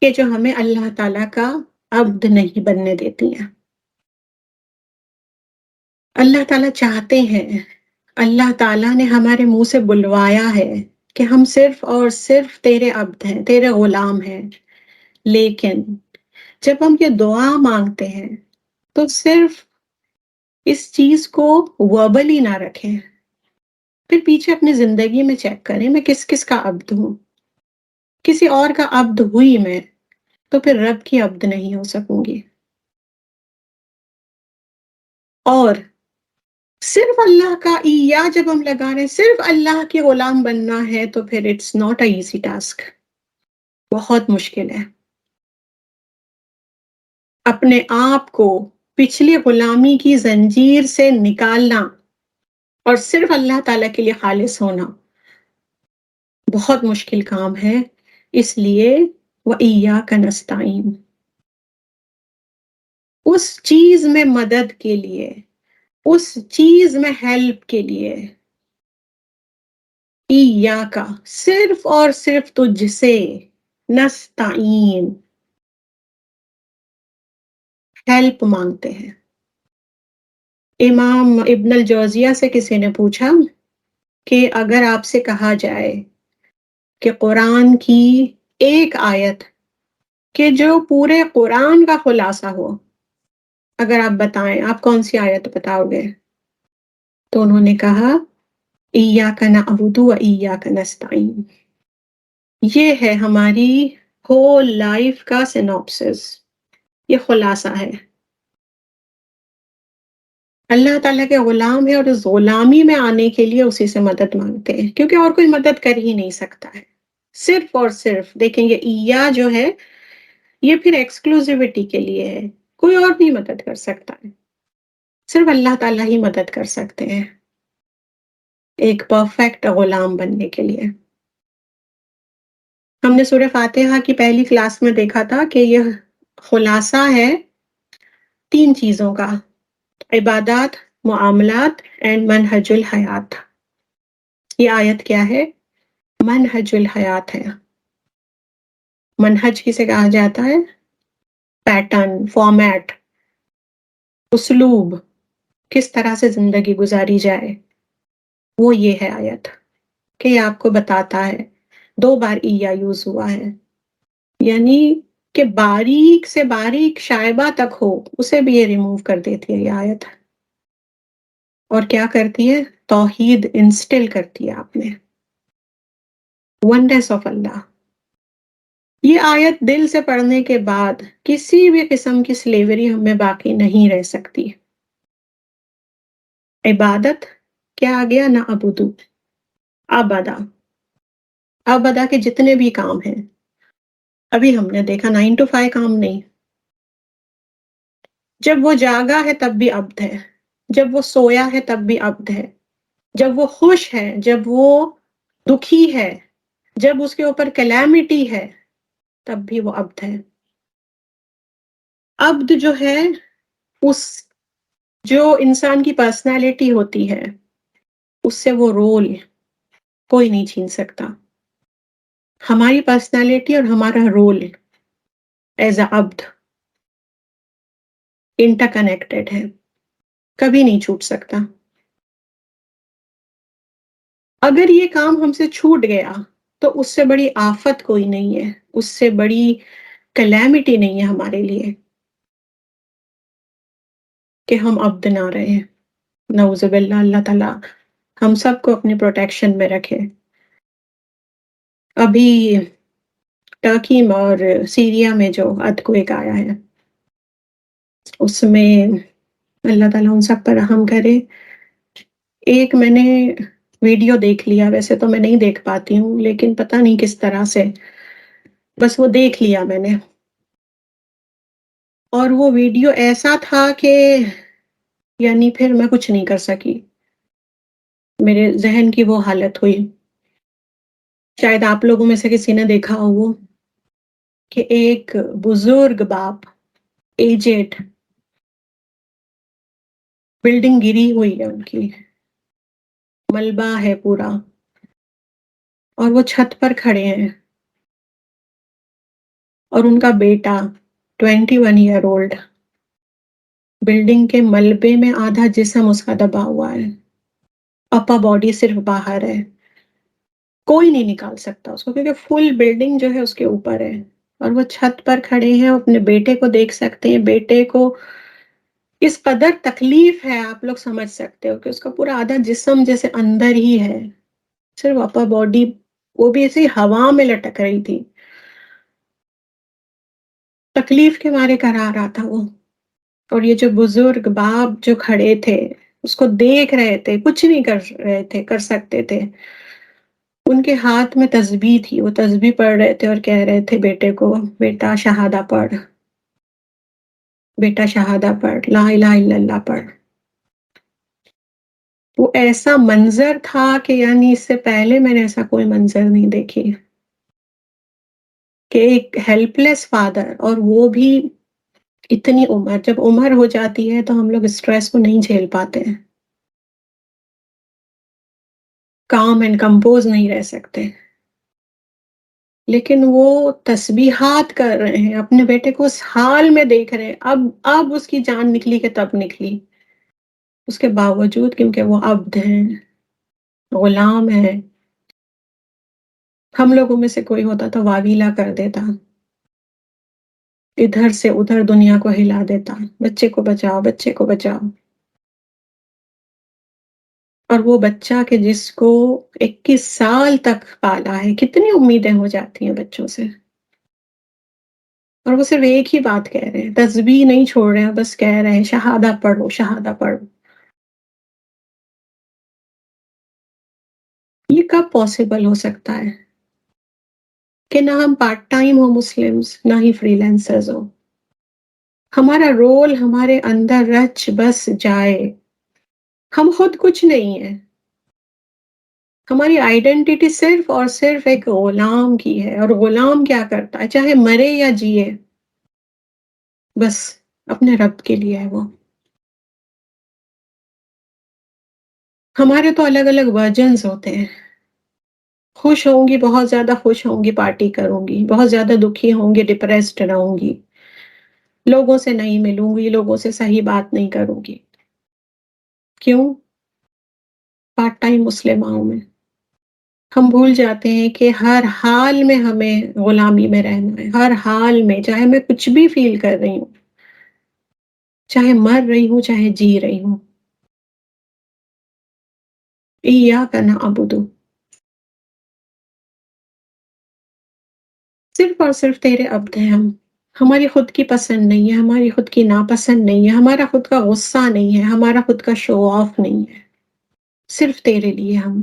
کہ جو ہمیں اللہ تعالیٰ کا عبد نہیں بننے دیتی ہیں. اللہ تعالیٰ چاہتے ہیں، اللہ تعالیٰ نے ہمارے منہ سے بلوایا ہے کہ ہم صرف اور صرف تیرے عبد ہیں، تیرے غلام ہیں. لیکن جب ہم یہ دعا مانگتے ہیں تو صرف اس چیز کو وربلی نہ رکھیں، پھر پیچھے اپنی زندگی میں چیک کریں میں کس کس کا عبد ہوں. کسی اور کا عبد ہوئی میں تو پھر رب کی عبد نہیں ہو سکوں گی. اور صرف اللہ کا ایا جب ہم لگا رہے ہیں، صرف اللہ کے غلام بننا ہے، تو پھر it's not a easy task, بہت مشکل ہے. اپنے آپ کو پچھلی غلامی کی زنجیر سے نکالنا اور صرف اللہ تعالیٰ کے لیے خالص ہونا بہت مشکل کام ہے. اس لیے وَإِيَّاكَ نَسْتَعِينُ، اس چیز میں مدد کے لیے، اس چیز میں ہیلپ کے لیے، ایاکا صرف اور صرف تجھ سے، نستعین ہیلپ مانگتے ہیں. امام ابن الجوزیہ سے کسی نے پوچھا کہ اگر آپ سے کہا جائے کہ قرآن کی ایک آیت کہ جو پورے قرآن کا خلاصہ ہو، اگر آپ بتائیں آپ کون سی آیت بتاؤ گے؟ تو انہوں نے کہا ایاک نعبد و ایاک نستعین. یہ ہے ہماری ہول لائف کا سینوپسس، یہ خلاصہ ہے. اللہ تعالیٰ کے غلام ہے اور اس غلامی میں آنے کے لیے اسی سے مدد مانگتے ہیں، کیونکہ اور کوئی مدد کر ہی نہیں سکتا ہے. صرف اور صرف دیکھیں گے ایا جو ہے یہ پھر ایکسکلوزیوٹی کے لیے ہے، کوئی اور نہیں مدد کر سکتا ہے، صرف اللہ تعالیٰ ہی مدد کر سکتے ہیں ایک پرفیکٹ غلام بننے کے لیے. ہم نے سورہ فاتحہ کی پہلی کلاس میں دیکھا تھا کہ یہ خلاصہ ہے 3 چیزوں کا: عبادات، معاملات اینڈ منہج الحیات. یہ آیت کیا ہے؟ منہج الحیات ہے. منہج کسے کہا جاتا ہے؟ پیٹرن، فارمیٹ، اسلوب، کس طرح سے زندگی گزاری جائے، وہ یہ ہے آیت کہ یہ آپ کو بتاتا ہے. 2 بار ایا یوز ہوا ہے، یعنی کہ باریک سے باریک شائبہ تک ہو اسے بھی یہ ریموو کر دیتی ہے یہ آیت. اور کیا کرتی ہے؟ توحید انسٹل کرتی ہے آپ میں، ونڈرس آف اللہ. یہ آیت دل سے پڑھنے کے بعد کسی بھی قسم کی سلیوری ہمیں باقی نہیں رہ سکتی. عبادت کیا آ گیا؟ نعبدو، عبدا. عبدا کے جتنے بھی کام ہیں، ابھی ہم نے دیکھا 9 to 5 کام نہیں. جب وہ جاگا ہے تب بھی عبد ہے، جب وہ سویا ہے تب بھی عبد ہے، جب وہ خوش ہے، جب وہ دکھی ہے، جب اس کے اوپر کلیمٹی ہے تب بھی وہ عبد ہے۔ عبد جو ہے اس جو انسان کی پرسنالٹی ہوتی ہے اس سے وہ رول کوئی نہیں چھین سکتا۔ ہماری پرسنالٹی اور ہمارا role as a Abdul inter connected ہے، کبھی نہیں چھوٹ سکتا۔ اگر یہ کام ہم سے چھوٹ گیا تو اس سے بڑی آفت کوئی نہیں ہے، اس سے بڑی کلیمٹی نہیں ہے ہمارے لیے کہ ہم عبد نہ رہے۔ نعوذ باللہ، اللہ تعالیٰ ہم سب کو اپنی پروٹیکشن میں رکھے۔ ابھی ٹرکی اور سیریا میں جو ارتھکویک آیا ہے اس میں اللہ تعالیٰ ان سب پر رحم کرے۔ ایک میں نے ویڈیو دیکھ لیا، ویسے تو میں نہیں دیکھ پاتی ہوں لیکن پتہ نہیں کس طرح سے بس وہ دیکھ لیا میں نے، اور وہ ویڈیو ایسا تھا کہ یعنی پھر میں کچھ نہیں کر سکی، میرے ذہن کی وہ حالت ہوئی۔ شاید آپ لوگوں میں سے کسی نے دیکھا ہو وہ کہ ایک بزرگ باپ ایجڈ بلڈنگ گری ہوئی ہے، ان کی ملبہ ہے پورا، اور وہ چھت پر کھڑے ہیں اور ان کا بیٹا 21 ایئر اولڈ بلڈنگ کے ملبے میں آدھا جسم اس کا دبا ہوا ہے، اپا باڈی صرف باہر ہے، کوئی نہیں نکال سکتا اس کو کیونکہ فل بلڈنگ جو ہے اس کے اوپر ہے، اور وہ چھت پر کھڑے ہیں، اپنے بیٹے کو دیکھ سکتے ہیں۔ بیٹے کو اس قدر تکلیف ہے، آپ لوگ سمجھ سکتے ہو کہ اس کا پورا آدھا جسم جیسے اندر ہی ہے، صرف اپر باڈی، وہ بھی ایسی ہوا میں لٹک رہی تھی، تکلیف کے مارے کرا رہا تھا وہ۔ اور یہ جو بزرگ باپ جو کھڑے تھے اس کو دیکھ رہے تھے، کچھ نہیں کر رہے تھے، کر سکتے تھے، ان کے ہاتھ میں تسبیح تھی، وہ تسبیح پڑھ رہے تھے اور کہہ رہے تھے بیٹے کو، بیٹا شہادہ پڑھ، بیٹا شہادہ پڑھ، لا الہ الا اللہ پڑھ۔ وہ ایسا منظر تھا کہ یعنی اس سے پہلے میں نے ایسا کوئی منظر نہیں دیکھی کہ ایک ہیلپ لیس فادر، اور وہ بھی اتنی عمر، جب عمر ہو جاتی ہے تو ہم لوگ اسٹریس کو نہیں جھیل پاتے ہیں، کام اینڈ کمپوز نہیں رہ سکتے، لیکن وہ تسبیحات کر رہے ہیں، اپنے بیٹے کو اس حال میں دیکھ رہے ہیں۔ اب اس کی جان نکلی کہ تب نکلی، اس کے باوجود، کیونکہ وہ عبد ہیں، غلام ہیں۔ ہم لوگوں میں سے کوئی ہوتا تو واویلا کر دیتا، ادھر سے ادھر دنیا کو ہلا دیتا، بچے کو بچاؤ، بچے کو بچاؤ۔ اور وہ بچہ کہ جس کو 21 سال تک پالا ہے، کتنی امیدیں ہو جاتی ہیں بچوں سے، اور وہ صرف ایک ہی بات کہہ رہے ہیں، تسبیح نہیں چھوڑ رہے ہیں، بس کہہ رہے ہیں شہادہ پڑھو، شہادہ پڑھو۔ یہ کب پاسبل ہو سکتا ہے کہ نہ ہم پارٹ ٹائم ہو مسلمز، نہ ہی فری لینسرز ہو، ہمارا رول ہمارے اندر رچ بس جائے، ہم خود کچھ نہیں ہیں، ہماری آئیڈینٹی صرف اور صرف ایک غلام کی ہے، اور غلام کیا کرتا ہے چاہے مرے یا جیے، بس اپنے رب کے لیے ہے وہ۔ ہمارے تو الگ الگ ورژنز ہوتے ہیں، خوش ہوں گی، بہت زیادہ خوش ہوں گی، پارٹی کروں گی، بہت زیادہ دکھی ہوں گی، ڈپریسڈ رہوں گی، لوگوں سے نہیں ملوں گی، لوگوں سے صحیح بات نہیں کروں گی۔ کیوں؟ پارٹ ٹائم مسلمانوں میں ہم بھول جاتے ہیں کہ ہر حال میں ہمیں غلامی میں رہنا ہے، ہر حال میں، چاہے میں کچھ بھی فیل کر رہی ہوں، چاہے مر رہی ہوں، چاہے جی رہی ہوں، ایاک نعبد، صرف اور صرف تیرے عبد ہیں ہم، ہماری خود کی پسند نہیں ہے، ہماری خود کی ناپسند نہیں ہے، ہمارا خود کا غصہ نہیں ہے، ہمارا خود کا شو آف نہیں ہے، صرف تیرے لیے ہم۔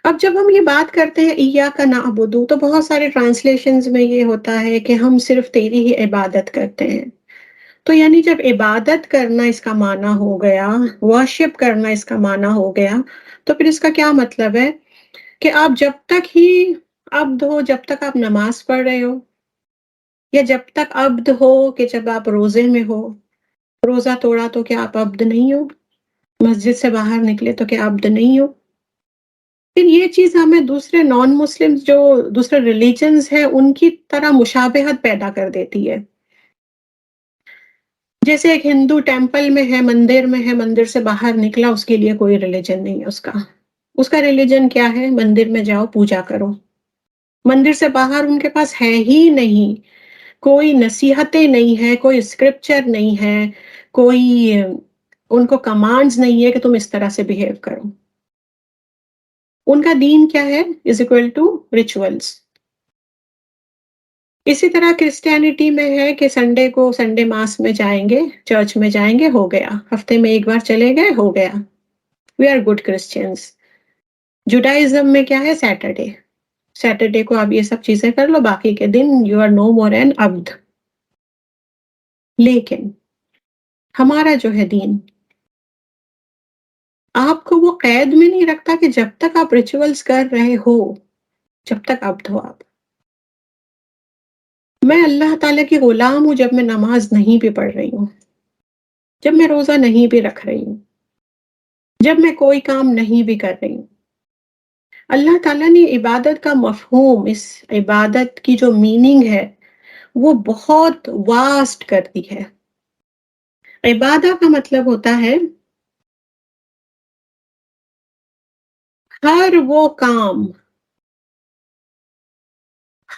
اب جب ہم یہ بات کرتے ہیں ایاک نعبد، تو بہت سارے ٹرانسلیشنز میں یہ ہوتا ہے کہ ہم صرف تیری ہی عبادت کرتے ہیں، تو یعنی جب عبادت کرنا اس کا معنی ہو گیا، ورشپ کرنا اس کا معنی ہو گیا، تو پھر اس کا کیا مطلب ہے کہ آپ جب تک ہی عبد ہو، جب تک آپ نماز پڑھ رہے ہو، یا جب تک عبد ہو کہ جب آپ روزے میں ہو، روزہ توڑا تو کیا آپ عبد نہیں ہو؟ مسجد سے باہر نکلے تو کیا عبد نہیں ہو؟ پھر یہ چیز ہمیں دوسرے نان مسلم جو دوسرے ریلیجنز ہیں ان کی طرح مشابہت پیدا کر دیتی ہے. جیسے ایک ہندو ٹیمپل میں ہے، مندر سے باہر نکلا، اس کے لیے کوئی ریلیجن نہیں ہے اس کا ریلیجن کیا ہے؟ مندر میں جاؤ، پوجا کرو. مندر سے باہر ان کے پاس ہے ہی نہیں، کوئی نصیحتیں نہیں ہے، کوئی اسکرپچر نہیں ہے، کوئی ان کو کمانڈز نہیں ہے کہ تم اس طرح سے بہیو کرو. ان کا دین کیا ہے؟ Is equal to rituals. اسی طرح کرسچینٹی میں ہے کہ سنڈے ماس میں جائیں گے، چرچ میں جائیں گے، ہو گیا. ہفتے میں ایک بار چلے گئے، ہو گیا. We are good Christians. Judaism میں کیا ہے؟ سیٹرڈے کو آپ یہ سب چیزیں کر لو، باقی کے دن you are no more an abd. لیکن ہمارا جو ہے دین آپ کو وہ قید میں نہیں رکھتا کہ جب تک آپ ریچولز کر رہے ہو، جب تک عبد ہو آپ. میں اللہ تعالیٰ کی غلام ہوں جب میں نماز نہیں بھی پڑھ رہی ہوں، جب میں روزہ نہیں بھی رکھ رہی ہوں، جب میں کوئی کام نہیں بھی کر رہی ہوں. اللہ تعالیٰ نے عبادت کا مفہوم، اس عبادت کی جو میننگ ہے وہ بہت واسٹ کر دی ہے. عبادت کا مطلب ہوتا ہے ہر وہ کام،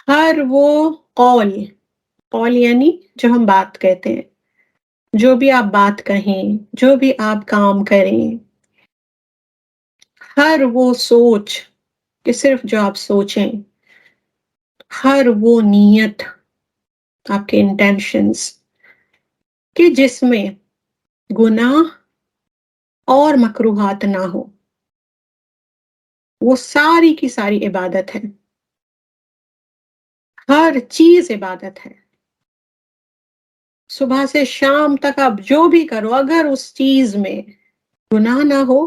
ہر وہ قول یعنی جو ہم بات کہتے ہیں، جو بھی آپ بات کہیں، جو بھی آپ کام کریں، ہر وہ سوچ کہ صرف جو آپ سوچیں، ہر وہ نیت، آپ کے انٹینشنز کہ جس میں گناہ اور مکروہات نہ ہو، وہ ساری کی ساری عبادت ہے. ہر چیز عبادت ہے. صبح سے شام تک آپ جو بھی کرو، اگر اس چیز میں گناہ نہ ہو،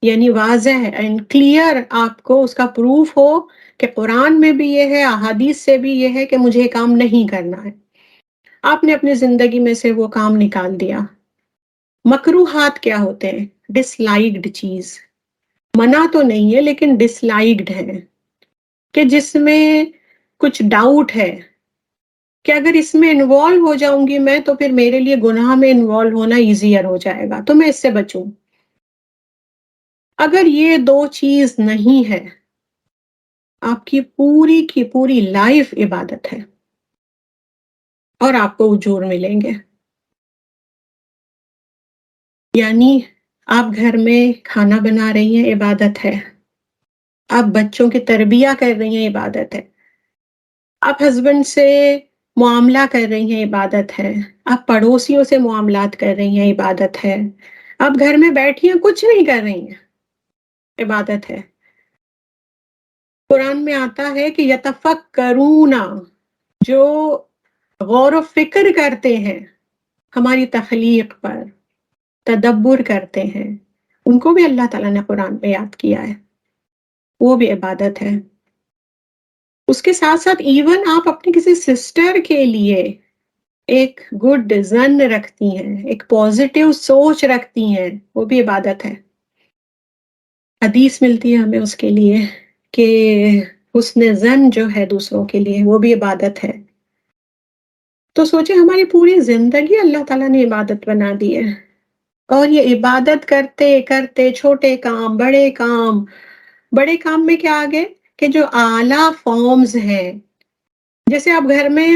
یعنی واضح اینڈ کلیئر آپ کو اس کا پروف ہو کہ قرآن میں بھی یہ ہے، احادیث سے بھی یہ ہے کہ مجھے یہ کام نہیں کرنا ہے، آپ نے اپنی زندگی میں سے وہ کام نکال دیا. مکروہات کیا ہوتے ہیں؟ ڈس لائکڈ چیز، منع تو نہیں ہے لیکن ڈس لائکڈ ہے، کہ جس میں کچھ ڈاؤٹ ہے کہ اگر اس میں انوالو ہو جاؤں گی میں تو پھر میرے لیے گناہ میں انوالو ہونا ایزیئر ہو جائے گا، تو میں اس سے بچوں. اگر یہ دو چیز نہیں ہے، آپ کی پوری لائف عبادت ہے اور آپ کو اجور ملیں گے. یعنی آپ گھر میں کھانا بنا رہی ہیں، عبادت ہے. آپ بچوں کی تربیہ کر رہی ہیں، عبادت ہے. آپ ہسبینڈ سے معاملہ کر رہی ہیں، عبادت ہے. آپ پڑوسیوں سے معاملات کر رہی ہیں، عبادت ہے. آپ گھر میں بیٹھی ہیں، کچھ نہیں کر رہی ہیں، عبادت ہے. قرآن میں آتا ہے کہ یتفکرون، جو غور و فکر کرتے ہیں ہماری تخلیق پر، تدبر کرتے ہیں، ان کو بھی اللہ تعالیٰ نے قرآن میں یاد کیا ہے، وہ بھی عبادت ہے. اس کے ساتھ ساتھ ایون آپ اپنی کسی سسٹر کے لیے ایک گڈ ظن رکھتی ہیں، ایک پازیٹیو سوچ رکھتی ہیں، وہ بھی عبادت ہے. حدیث ملتی ہے ہمیں اس کے لیے کہ حسن ظن جو ہے دوسروں کے لیے، وہ بھی عبادت ہے. تو سوچیں ہماری پوری زندگی اللہ تعالیٰ نے عبادت بنا دی ہے. اور یہ عبادت کرتے کرتے چھوٹے کام، بڑے کام میں کیا آگے کہ جو اعلیٰ فارمز ہیں، جیسے آپ گھر میں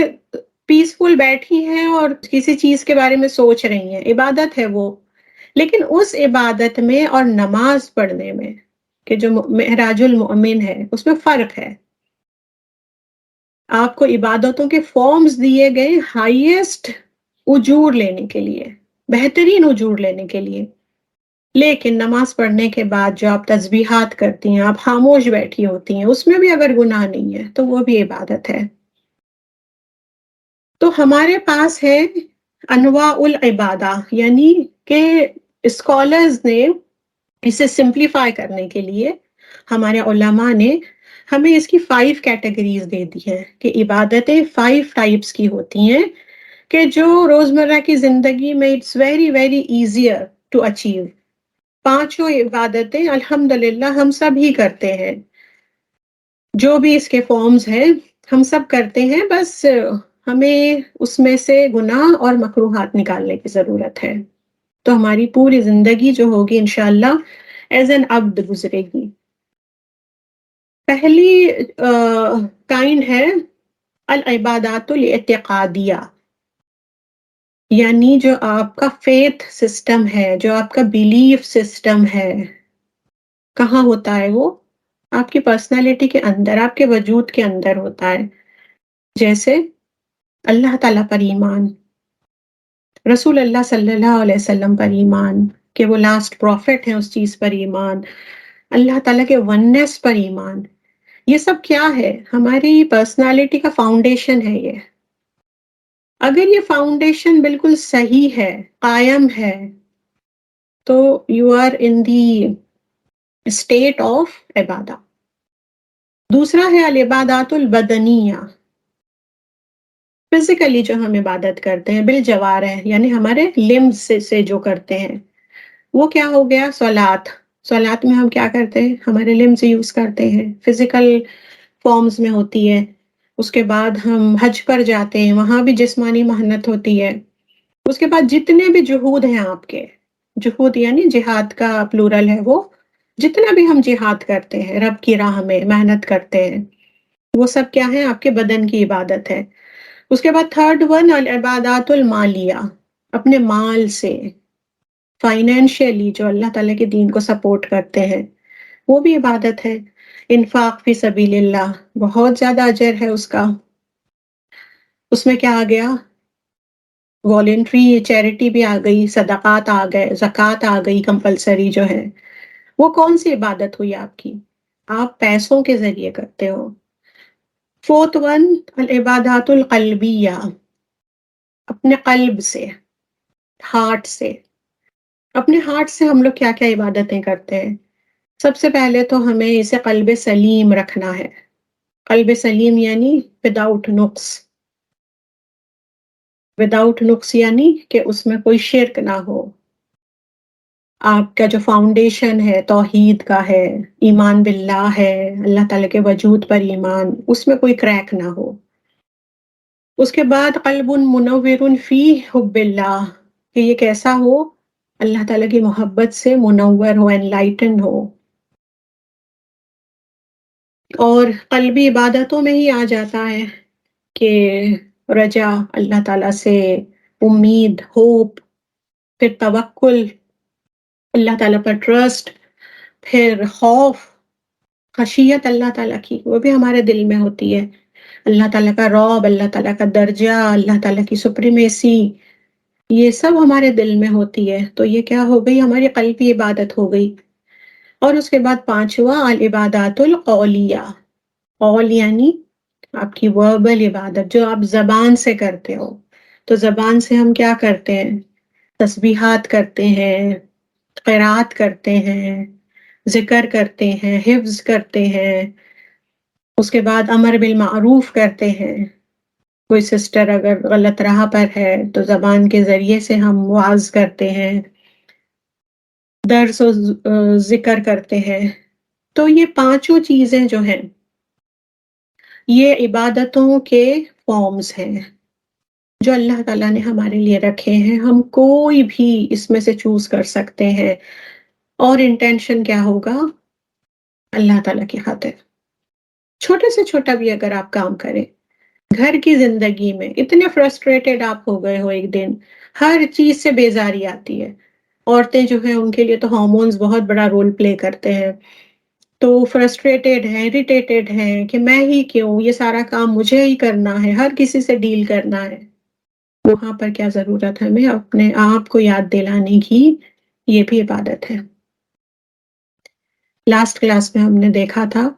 پیسفل بیٹھی ہیں اور کسی چیز کے بارے میں سوچ رہی ہیں، عبادت ہے وہ. لیکن اس عبادت میں اور نماز پڑھنے میں کہ جو معراج المؤمن ہے، اس میں فرق ہے. آپ کو عبادتوں کے فارمز دیے گئے ہائیسٹ اجور لینے کے لیے، بہترین اجور لینے کے لیے. لیکن نماز پڑھنے کے بعد جو آپ تسبیحات کرتی ہیں، آپ خاموش بیٹھی ہوتی ہیں، اس میں بھی اگر گناہ نہیں ہے تو وہ بھی عبادت ہے. تو ہمارے پاس ہے انواع العبادہ، یعنی کہ اسکالرز نے اسے سمپلیفائی کرنے کے لیے ہمارے علماء نے ہمیں اس کی 5 کیٹیگریز دے دی ہے کہ عبادتیں 5 ٹائپس کی ہوتی ہیں کہ جو روزمرہ کی زندگی میں it's very very easier to achieve. 5 عبادتیں الحمدللہ ہم سب ہی کرتے ہیں، جو بھی اس کے فارمز ہیں ہم سب کرتے ہیں، بس ہمیں اس میں سے گناہ اور مکروہات نکالنے کی ضرورت ہے. تو ہماری پوری زندگی جو ہوگی انشاءاللہ ایز این عبد گزرے گی. پہلی کائنڈ ہے العبادات الاعتقادیہ، یعنی جو آپ کا فیتھ سسٹم ہے، جو آپ کا بیلیف سسٹم ہے، کہاں ہوتا ہے وہ؟ آپ کی پرسنالٹی کے اندر، آپ کے وجود کے اندر ہوتا ہے. جیسے اللہ تعالیٰ پر ایمان، رسول اللہ صلی اللہ علیہ وسلم پر ایمان کہ وہ لاسٹ پروفٹ ہیں، اس چیز پر ایمان، اللہ تعالیٰ کے وننس پر ایمان. یہ سب کیا ہے؟ ہماری پرسنالٹی کا فاؤنڈیشن ہے یہ. اگر یہ فاؤنڈیشن بالکل صحیح ہے، قائم ہے، تو you are in the state of عبادہ. دوسرا ہے العبادات البدنیہ، فزیکلی جو ہم عبادت کرتے ہیں بالجوارح، یعنی ہمارے لمز سے جو کرتے ہیں، وہ کیا ہو گیا؟ صلات میں ہم کیا کرتے ہیں؟ ہمارے لمز یوز کرتے ہیں، فزیکل فارمز میں ہوتی ہے. اس کے بعد ہم حج پر جاتے ہیں، وہاں بھی جسمانی محنت ہوتی ہے. اس کے بعد جتنے بھی جہود ہیں آپ کے، جہود یعنی جہاد کا پلورل ہے، وہ جتنا بھی ہم جہاد کرتے ہیں رب کی راہ میں محنت کرتے ہیں، وہ سب کیا ہے؟ آپ کے بدن کی عبادت ہے. اس کے بعد تھرڈ ون العبادات المالیہ، اپنے مال سے فائنینشیلی جو اللہ تعالیٰ کے دین کو سپورٹ کرتے ہیں، وہ بھی عبادت ہے. انفاق فی سبیل اللہ، بہت زیادہ اجر ہے اس کا. اس میں کیا آ گیا؟ والنٹری چیریٹی بھی آ گئی، صدقات آ گئے، زکوٰۃ آ گئی کمپلسری جو ہے. وہ کون سی عبادت ہوئی آپ کی؟ آپ پیسوں کے ذریعے کرتے ہو. فورتھ ون العبادات القلبیہ، اپنے قلب سے، ہارٹ سے. اپنے ہارٹ سے ہم لوگ کیا کیا عبادتیں کرتے ہیں؟ سب سے پہلے تو ہمیں اسے قلب سلیم رکھنا ہے. قلب سلیم یعنی وداؤٹ نقص. وداؤٹ نقص یعنی کہ اس میں کوئی شرک نہ ہو. آپ کا جو فاؤنڈیشن ہے توحید کا ہے، ایمان باللہ ہے، اللہ تعالیٰ کے وجود پر ایمان، اس میں کوئی کریک نہ ہو. اس کے بعد قلب منور فی حب اللہ، کہ یہ کیسا ہو؟ اللہ تعالیٰ کی محبت سے منور ہو، انلائٹنڈ ہو. اور قلبی عبادتوں میں ہی آ جاتا ہے کہ رجا اللہ تعالیٰ سے، امید، ہوپ، پھر توکل، اللہ تعالیٰ پر ٹرسٹ، پھر خوف، خشیت اللہ تعالیٰ کی، وہ بھی ہمارے دل میں ہوتی ہے. اللہ تعالیٰ کا رعب، اللہ تعالیٰ کا درجہ، اللہ تعالیٰ کی سپریمیسی، یہ سب ہمارے دل میں ہوتی ہے. تو یہ کیا ہو گئی؟ ہماری قلبی عبادت ہو گئی. اور اس کے بعد پانچواں العبادات القولیہ، قول یعنی آپ کی وربل عبادت جو آپ زبان سے کرتے ہو. تو زبان سے ہم کیا کرتے ہیں؟ تسبیحات کرتے ہیں، قرات کرتے ہیں، ذکر کرتے ہیں، حفظ کرتے ہیں. اس کے بعد امر بالمعروف کرتے ہیں. کوئی سسٹر اگر غلط راہ پر ہے تو زبان کے ذریعے سے ہم واعظ کرتے ہیں، درس و ذکر کرتے ہیں. تو یہ پانچوں چیزیں جو ہیں یہ عبادتوں کے فارمز ہیں جو اللہ تعالیٰ نے ہمارے لیے رکھے ہیں. ہم کوئی بھی اس میں سے چوز کر سکتے ہیں، اور انٹینشن کیا ہوگا؟ اللہ تعالیٰ کی خاطر. چھوٹے سے چھوٹا بھی اگر آپ کام کریں، گھر کی زندگی میں اتنے فرسٹریٹڈ آپ ہو گئے ہو، ایک دن ہر چیز سے بیزاری آتی ہے. عورتیں جو ہیں ان کے لیے تو ہارمونز بہت بڑا رول پلے کرتے ہیں. تو فرسٹریٹڈ ہیں، اریٹیٹڈ ہیں کہ میں ہی کیوں، یہ سارا کام مجھے ہی کرنا ہے، ہر کسی سے ڈیل کرنا ہے. وہاں پر کیا ضرورت ہے؟ ہمیں اپنے آپ کو یاد دلانے کی. یہ بھی عبادت ہے. لاسٹ کلاس میں ہم نے دیکھا تھا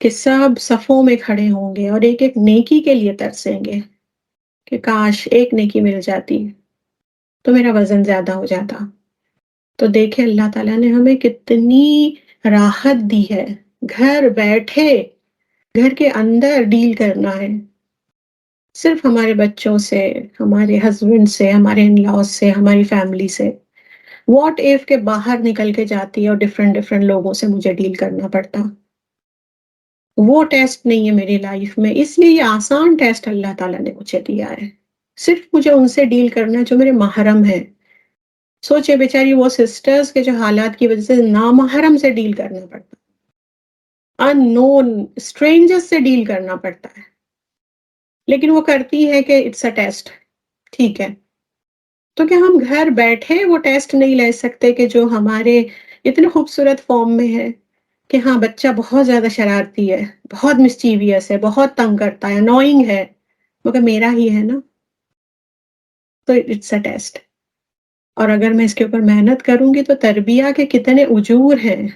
کہ سب صفوں میں کھڑے ہوں گے اور ایک ایک نیکی کے لیے ترسیں گے کہ کاش ایک نیکی مل جاتی. تو میرا وزن زیادہ ہو جاتا. تو دیکھیں اللہ تعالیٰ نے ہمیں کتنی راحت دی ہے. گھر بیٹھے گھر کے اندر ڈیل کرنا ہے، صرف ہمارے بچوں سے، ہمارے ہسبینڈ سے، ہمارے ان لاز سے، ہماری فیملی سے. واٹ ایف کے باہر نکل کے جاتی ہے اور ڈفرینٹ لوگوں سے مجھے ڈیل کرنا پڑتا. وہ ٹیسٹ نہیں ہے میری لائف میں، اس لیے یہ آسان ٹیسٹ اللہ تعالیٰ نے مجھے دیا ہے. صرف مجھے ان سے ڈیل کرنا ہے جو میرے محرم ہیں. سوچے بیچاری وہ سسٹرز کے جو حالات کی وجہ سے نامحرم سے ڈیل کرنا پڑتا، ان نون اسٹرینجرز سے ڈیل کرنا پڑتا ہے، لیکن وہ کرتی ہے کہ اٹس اے ٹیسٹ. ٹھیک ہے، تو کیا ہم گھر بیٹھے وہ ٹیسٹ نہیں لے سکتے کہ جو ہمارے اتنے خوبصورت فارم میں ہے کہ ہاں بچہ بہت زیادہ شرارتی ہے، بہت مسچیویس ہے، بہت تنگ کرتا ہے، انوئنگ ہے، مگر میرا ہی ہے نا. تو اٹس اے ٹیسٹ. اور اگر میں اس کے اوپر محنت کروں گی تو تربیہ کے کتنے اجور ہیں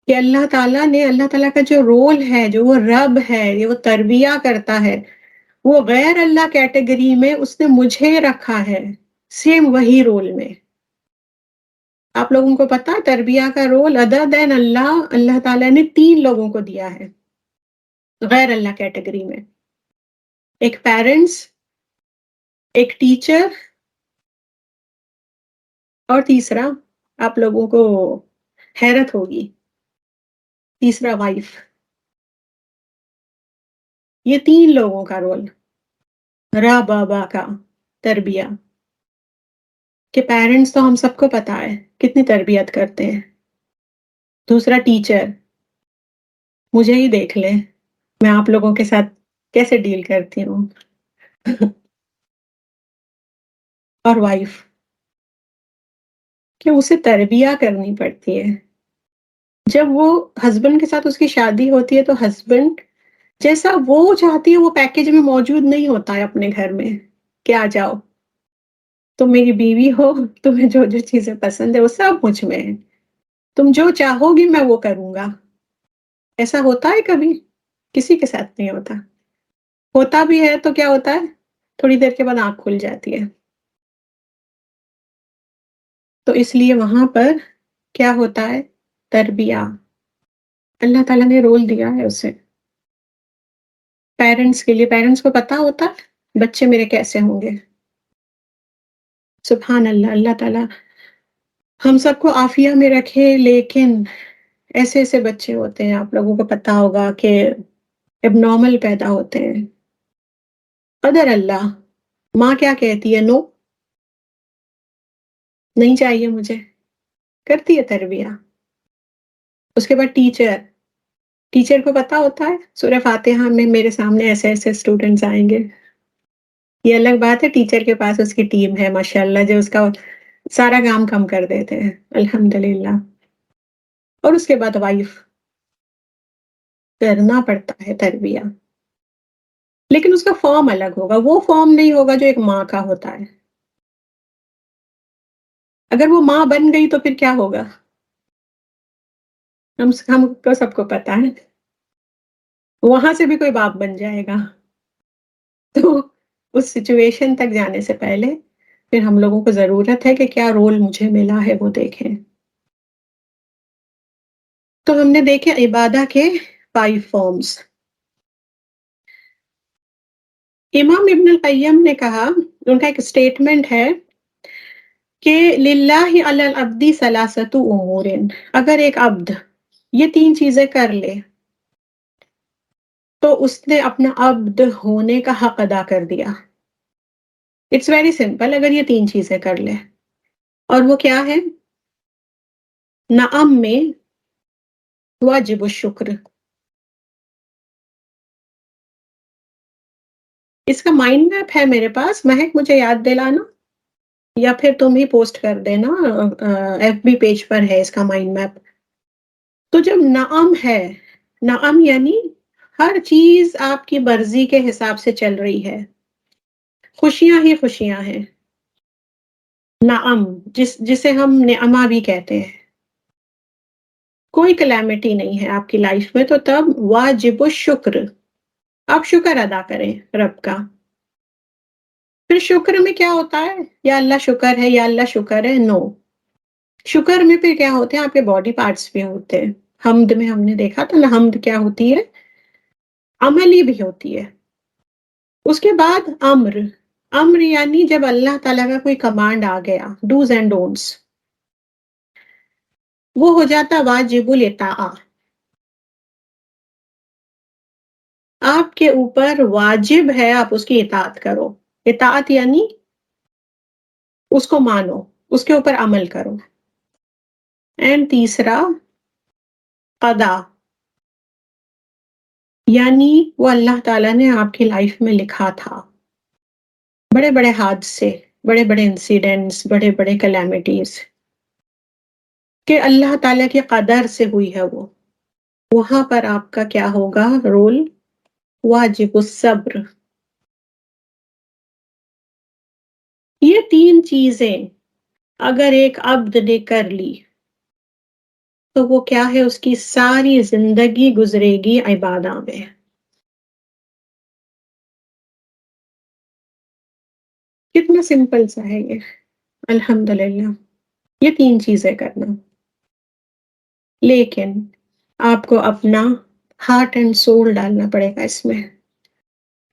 کہ اللہ تعالیٰ کا جو رول ہے، جو وہ رب ہے، یہ وہ تربیہ کرتا ہے، وہ غیر اللہ کیٹیگری میں اس نے مجھے رکھا ہے، سیم وہی رول میں. آپ لوگوں کو پتا تربیہ کا رول ادر دین اللہ تعالیٰ نے 3 لوگوں کو دیا ہے غیر اللہ کیٹیگری میں. ایک پیرنٹس، ایک ٹیچر، اور تیسرا آپ لوگوں کو حیرت ہوگی، تیسرا وائف. یہ 3 لوگوں کا رول بابا کا تربیہ. کہ پیرنٹس تو ہم سب کو پتا ہے کتنی تربیت کرتے ہیں. دوسرا ٹیچر، مجھے ہی دیکھ لیں میں آپ لوگوں کے ساتھ کیسے ڈیل کرتی ہوں. اور وائف، کہ اسے تربیہ کرنی پڑتی ہے. جب وہ ہسبینڈ کے ساتھ اس کی شادی ہوتی ہے تو ہسبینڈ جیسا وہ چاہتی ہے وہ پیکج میں موجود نہیں ہوتا ہے اپنے گھر میں کہ آ جاؤ تم میری بیوی ہو، تمہیں جو جو چیزیں پسند ہے وہ سب مجھ میں ہے، تم جو چاہو گی میں وہ کروں گا. ایسا ہوتا ہے کبھی؟ کسی کے ساتھ نہیں ہوتا. ہوتا بھی ہے تو کیا ہوتا ہے، تھوڑی دیر کے بعد آنکھ کھل جاتی ہے. تو اس لیے وہاں پر کیا ہوتا ہے، تربیہ. اللہ تعالیٰ نے رول دیا ہے اسے پیرنٹس کے لیے. پیرنٹس کو پتا ہوتا بچے میرے کیسے ہوں گے. سبحان اللہ. اللہ تعالیٰ ہم سب کو عافیہ میں رکھے، لیکن ایسے ایسے بچے ہوتے ہیں آپ لوگوں کو پتا ہوگا کہ اب نارمل پیدا ہوتے ہیں. قدر اللہ. ماں کیا کہتی ہے، نو، نہیں چاہیے مجھے، کرتی ہے تربیہ. اس کے بعد ٹیچر کو پتا ہوتا ہے سورہ فاتحہ میں میرے سامنے ایسے ایسے اسٹوڈنٹس آئیں گے. یہ الگ بات ہے، ٹیچر کے پاس اس کی ٹیم ہے ماشاءاللہ جو اس کا سارا کام کم کر دیتے ہیں، الحمدللہ. اور اس کے بعد وائف، کرنا پڑتا ہے تربیہ، لیکن اس کا فارم الگ ہوگا. وہ فارم نہیں ہوگا جو ایک ماں کا ہوتا ہے. اگر وہ ماں بن گئی تو پھر کیا ہوگا، ہم کو سب کو پتا ہے. وہاں سے بھی کوئی باپ بن جائے گا. تو اس سچویشن تک جانے سے پہلے پھر ہم لوگوں کو ضرورت ہے کہ کیا رول مجھے ملا ہے وہ دیکھیں. تو ہم نے دیکھے عبادہ کے 5 فارمز. امام ابن القیم نے کہا، ان کا ایک سٹیٹمنٹ ہے کہ للہ علی العبد ثلاثۃ امور. اگر ایک عبد یہ 3 چیزیں کر لے تو اس نے اپنا عبد ہونے کا حق ادا کر دیا. It's very simple. اگر یہ 3 چیزیں کر لے، اور وہ کیا ہے، نعم میں واجب الشکر. اس کا مائنڈ میپ ہے میرے پاس، مہک مجھے یاد دلانا یا پھر تم ہی پوسٹ کر دینا، FB پیج پر ہے اس کا مائنڈ میپ. تو جب نعم ہے، نعم یعنی ہر چیز آپ کی مرضی کے حساب سے چل رہی ہے، خوشیاں ہی خوشیاں ہیں. نعم جسے ہم نعمہ بھی کہتے ہیں. کوئی کلیمٹی نہیں ہے آپ کی لائف میں، تو تب واجب الشکر، آپ شکر ادا کریں رب کا. پھر شکر میں کیا ہوتا ہے؟ یا اللہ شکر ہے، یا اللہ شکر ہے، نو. شکر میں پھر کیا ہوتے ہیں؟ آپ کے باڈی پارٹس بھی ہوتے ہیں. حمد میں ہم نے دیکھا تھا نا، حمد کیا ہوتی ہے؟ عملی بھی ہوتی ہے. اس کے بعد امر. امر یعنی جب اللہ تعالیٰ کا کوئی کمانڈ آ گیا، ڈوز اینڈ ڈونٹس، وہ ہو جاتا واجب الاطاعہ. آپ کے اوپر واجب ہے آپ اس کی اطاعت کرو. اطاعت یعنی اس کو مانو، اس کے اوپر عمل کرو. اینڈ تیسرا قضا، یعنی وہ اللہ تعالیٰ نے آپ کی لائف میں لکھا تھا. بڑے بڑے حادثے، بڑے بڑے انسیڈنٹس، بڑے بڑے کلیمٹیز، کہ اللہ تعالیٰ کی قدر سے ہوئی ہے وہ. وہاں پر آپ کا کیا ہوگا رول؟ واجب الصبر. یہ 3 چیزیں اگر ایک عبد نے کر لی تو وہ کیا ہے؟ اس کی ساری زندگی گزرے گی عبادہ میں. کتنا سمپل سا ہے یہ. الحمدللہ یہ 3 چیزیں کرنا. لیکن آپ کو اپنا ہارٹ اینڈ سول ڈالنا پڑے گا اس میں.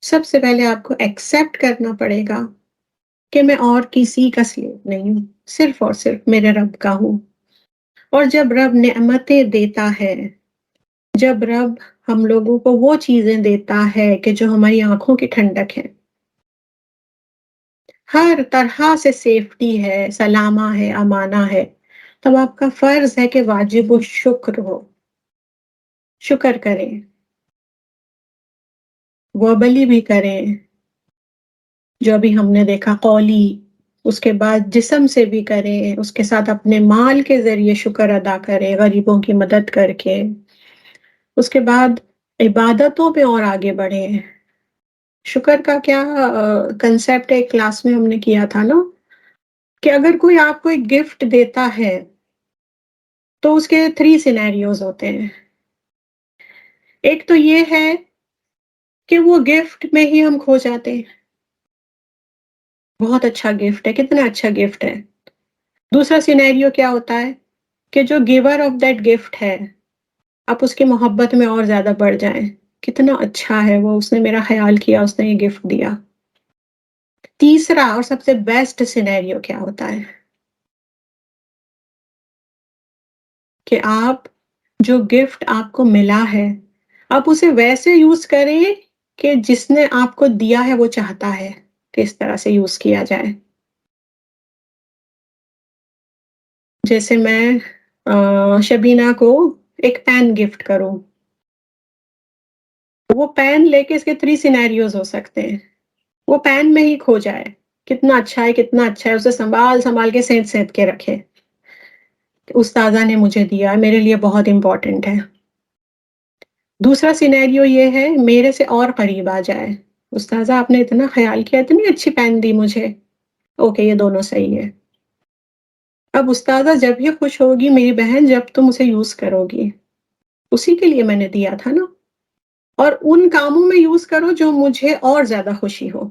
سب سے پہلے آپ کو ایکسیپٹ کرنا پڑے گا کہ میں اور کسی کا سلیو نہیں ہوں، صرف اور صرف میرے رب کا ہوں. اور جب رب نعمتیں دیتا ہے، جب رب ہم لوگوں کو وہ چیزیں دیتا ہے کہ جو ہماری آنکھوں کی ٹھنڈک ہے، ہر طرح سے سیفٹی ہے، سلامہ ہے، امانہ ہے، تب آپ کا فرض ہے کہ واجب الشکر ہو. شکر کریں، وربلی بھی کریں، جو ابھی ہم نے دیکھا قولی، اس کے بعد جسم سے بھی کریں، اس کے ساتھ اپنے مال کے ذریعے شکر ادا کریں، غریبوں کی مدد کر کے. اس کے بعد عبادتوں پہ اور آگے بڑھیں. شکر کا کیا کنسیپٹ ایک کلاس میں ہم نے کیا تھا نا، کہ اگر کوئی آپ کو ایک گفٹ دیتا ہے تو اس کے 3 سینیریوز ہوتے ہیں. ایک تو یہ ہے کہ وہ گفٹ میں ہی ہم کھو جاتے ہیں، بہت اچھا گفٹ ہے، کتنا اچھا گفٹ ہے. دوسرا سینیریو کیا ہوتا ہے کہ جو گیور آف دیٹ گفٹ ہے، آپ اس کی محبت میں اور زیادہ بڑھ جائیں، کتنا اچھا ہے وہ، اس نے میرا خیال کیا، اس نے یہ گفٹ دیا. تیسرا اور سب سے بیسٹ سینیریو کیا ہوتا ہے کہ آپ جو گفٹ آپ کو ملا ہے، آپ اسے ویسے یوز کریں کہ جس نے آپ کو دیا ہے وہ چاہتا ہے کہ اس طرح سے یوز کیا جائے. جیسے میں شبینہ کو ایک پین گفٹ کروں، وہ پین لے کے اس کے 3 سینیریوز ہو سکتے ہیں. وہ پین میں ہی کھو جائے، کتنا اچھا ہے، کتنا اچھا ہے، اسے سنبھال سنبھال کے سینت سینت کے رکھے، استاذہ نے مجھے دیا، میرے لیے بہت امپورٹنٹ ہے. دوسرا سینیریو یہ ہے میرے سے اور قریب آ جائے، استاذہ آپ نے اتنا خیال کیا، اتنی اچھی پین دی مجھے. اوکے یہ دونوں صحیح ہے. اب استاذہ جب ہی خوش ہوگی میری بہن جب تم اسے یوز کرو گی، اسی کے لیے میں نے دیا تھا نا. اور ان کاموں میں یوز کرو جو مجھے اور زیادہ خوشی ہو.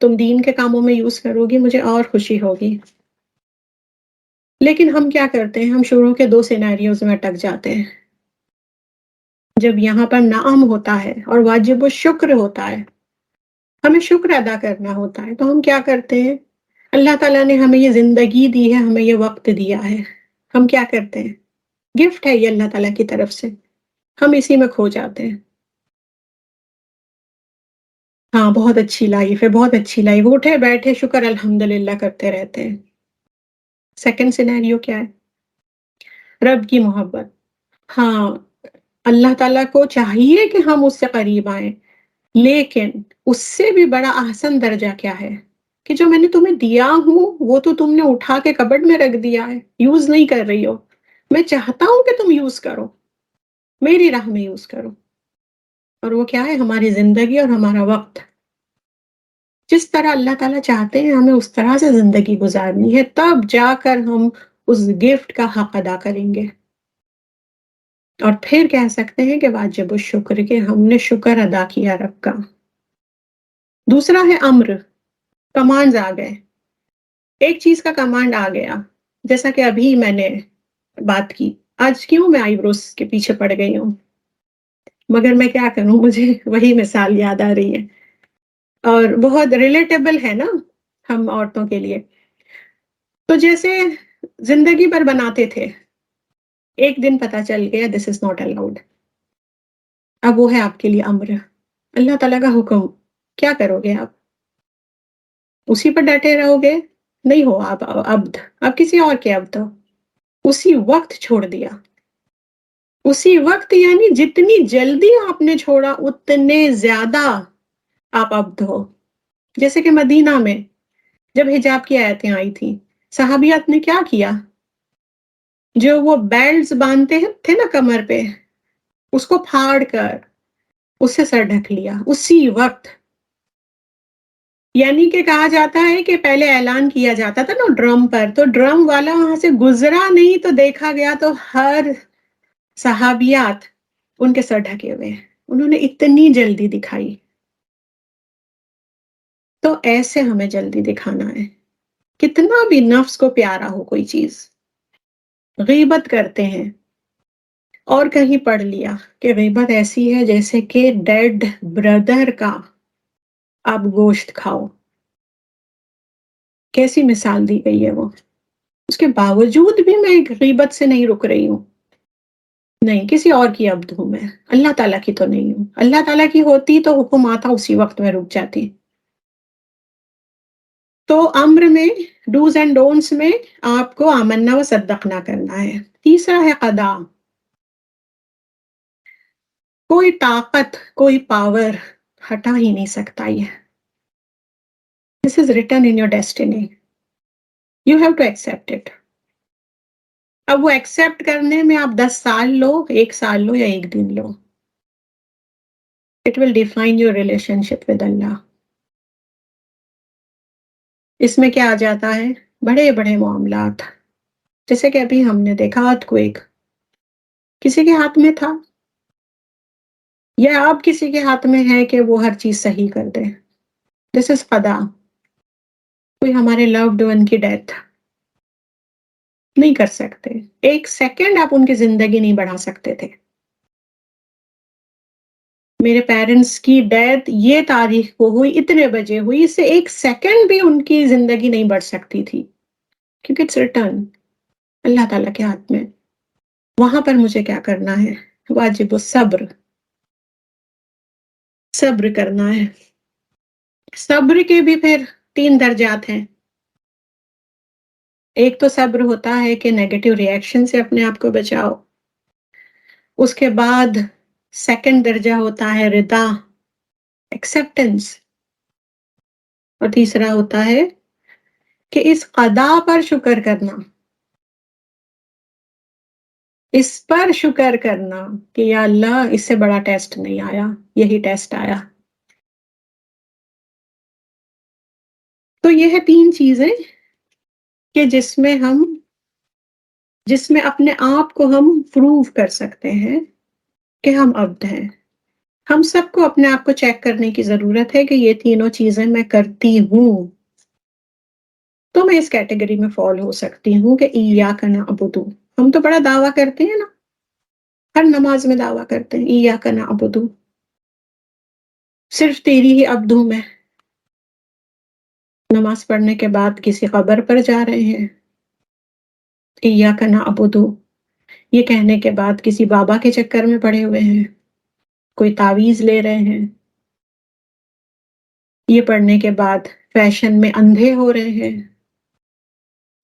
تم دین کے کاموں میں یوز کرو گی، مجھے اور خوشی ہوگی. لیکن ہم کیا کرتے ہیں؟ ہم شروع کے 2 سینیریوز میں اٹک جاتے ہیں. جب یہاں پر نعم ہوتا ہے اور واجب الشکر ہوتا ہے، ہمیں شکر ادا کرنا ہوتا ہے، تو ہم کیا کرتے ہیں؟ اللہ تعالیٰ نے ہمیں یہ زندگی دی ہے، ہمیں یہ وقت دیا ہے، ہم کیا کرتے ہیں؟ گفٹ ہے یہ اللہ تعالیٰ کی طرف سے، ہم اسی میں کھو جاتے ہیں. ہاں بہت اچھی لائف ہے، بہت اچھی لائف، اٹھے بیٹھے شکر الحمدللہ کرتے رہتے ہیں. سیکنڈ سینیریو کیا ہے؟ رب کی محبت. ہاں اللہ تعالیٰ کو چاہیے کہ ہم اس سے قریب آئیں، لیکن اس سے بھی بڑا احسن درجہ کیا ہے کہ جو میں نے تمہیں دیا ہوں وہ تو تم نے اٹھا کے کبٹ میں رکھ دیا ہے، یوز نہیں کر رہی ہو. میں چاہتا ہوں کہ تم یوز کرو، میری راہ میں یوز کرو. اور وہ کیا ہے؟ ہماری زندگی اور ہمارا وقت. جس طرح اللہ تعالیٰ چاہتے ہیں ہمیں اس طرح سے زندگی گزارنی ہے، تب جا کر ہم اس گفٹ کا حق ادا کریں گے. اور پھر کہہ سکتے ہیں کہ واجب الشکر، کہ ہم نے شکر ادا کیا رب کا. دوسرا ہے امر. کمانڈز آ گئے، ایک چیز کا کمانڈ آ گیا، جیسا کہ ابھی میں نے بات کی، آج کیوں میں آئی بروز کے پیچھے پڑ گئی ہوں، مگر میں کیا کروں، مجھے وہی مثال یاد آ رہی ہے اور بہت ریلیٹیبل ہے نا ہم عورتوں کے لیے. تو جیسے زندگی بھر بناتے تھے، ایک دن پتا چل گیا دس از ناٹ الاؤڈ، اب وہ ہے آپ کے لیے امر، اللہ تعالیٰ کا حکم، کیا کرو گے آپ؟ اسی پر ڈٹے رہو گے؟ نہیں ہو آپ عبد، آپ کسی اور کے عبد ہو. اسی وقت چھوڑ دیا، اسی وقت، یعنی جتنی جلدی آپ نے چھوڑا اتنے زیادہ آپ عبد ہو. جیسے کہ مدینہ میں جب حجاب کی آیتیں آئی تھیں، صحابیات نے کیا کیا؟ جو وہ بیلٹس باندھتے تھے نا کمر پہ، اس کو پھاڑ کر اس سے سر ڈھک لیا اسی وقت. یعنی کہ کہا جاتا ہے کہ پہلے اعلان کیا جاتا تھا نا ڈرم پر، تو ڈرم والا وہاں سے گزرا نہیں تو دیکھا گیا تو ہر صحابیات ان کے سر ڈھکے ہوئے ہیں، انہوں نے اتنی جلدی دکھائی. تو ایسے ہمیں جلدی دکھانا ہے، کتنا بھی نفس کو پیارا ہو کوئی چیز. غیبت کرتے ہیں اور کہیں پڑھ لیا کہ غیبت ایسی ہے جیسے کہ ڈیڈ بردر کا آپ گوشت کھاؤ. کیسی مثال دی گئی ہے وہ، اس کے باوجود بھی میں غیبت سے نہیں رک رہی ہوں. نہیں، کسی اور کی عبد ہوں میں، اللہ تعالیٰ کی تو نہیں ہوں. اللہ تعالیٰ کی ہوتی تو حکم آتا اسی وقت میں رک جاتی. تو امر میں، ڈوز اینڈ ڈونٹس میں آپ کو آمنا و صدقنا کرنا ہے. تیسرا ہے قضا. کوئی طاقت، کوئی پاور ہٹا ہی نہیں سکتا یہ. This is written in your destiny. You have to accept it. اب وہ ایکسپٹ کرنے میں آپ 10 سال لو، 1 سال لو یا 1 دن لو. It will define your relationship with Allah. اس میں کیا آ جاتا ہے؟ بڑے بڑے معاملات، جیسے کہ ابھی ہم نے دیکھا ارتھکویک، کسی کے ہاتھ میں تھا یا اب کسی کے ہاتھ میں ہے کہ وہ ہر چیز صحیح کر دے. دس از قضا. کوئی ہمارے لوڈ ون کی ڈیتھ، نہیں کر سکتے، 1 سیکنڈ آپ ان کی زندگی نہیں بڑھا سکتے تھے. میرے پیرنٹس کی ڈیتھ یہ تاریخ کو ہوئی، اتنے بجے ہوئی، اس سے 1 سیکنڈ بھی ان کی زندگی نہیں بڑھ سکتی تھی، کیونکہ اٹس ریٹرن اللہ تعالیٰ کے ہاتھ میں. وہاں پر مجھے کیا کرنا ہے؟ واجب الصبر، صبر کرنا ہے. صبر کے بھی پھر 3 درجات ہیں. ایک تو صبر ہوتا ہے کہ نیگیٹو ریئیکشن سے اپنے آپ کو بچاؤ. اس کے بعد سیکنڈ درجہ ہوتا ہے رضا، ایکسیپٹنس. اور تیسرا ہوتا ہے کہ اس قضا پر شکر کرنا، اس پر شکر کرنا کہ یا اللہ اس سے بڑا ٹیسٹ نہیں آیا، یہی ٹیسٹ آیا. تو یہ ہے 3 چیزیں کہ جس میں اپنے آپ کو ہم پروو کر سکتے ہیں کہ ہم عبد ہیں. ہم سب کو اپنے آپ کو چیک کرنے کی ضرورت ہے کہ یہ تینوں چیزیں میں کرتی ہوں تو میں اس کیٹیگری میں فال ہو سکتی ہوں کہ ایاک نعبد. ہم تو بڑا دعویٰ کرتے ہیں نا، ہر نماز میں دعویٰ کرتے ہیں ایاک نعبد، صرف تیری ہی عبد ہوں میں. نماز پڑھنے کے بعد کسی قبر پر جا رہے ہیں ایاک نعبد، یہ کہنے کے بعد کسی بابا کے چکر میں پڑے ہوئے ہیں، کوئی تعویذ لے رہے ہیں، یہ پڑھنے کے بعد فیشن میں اندھے ہو رہے ہیں،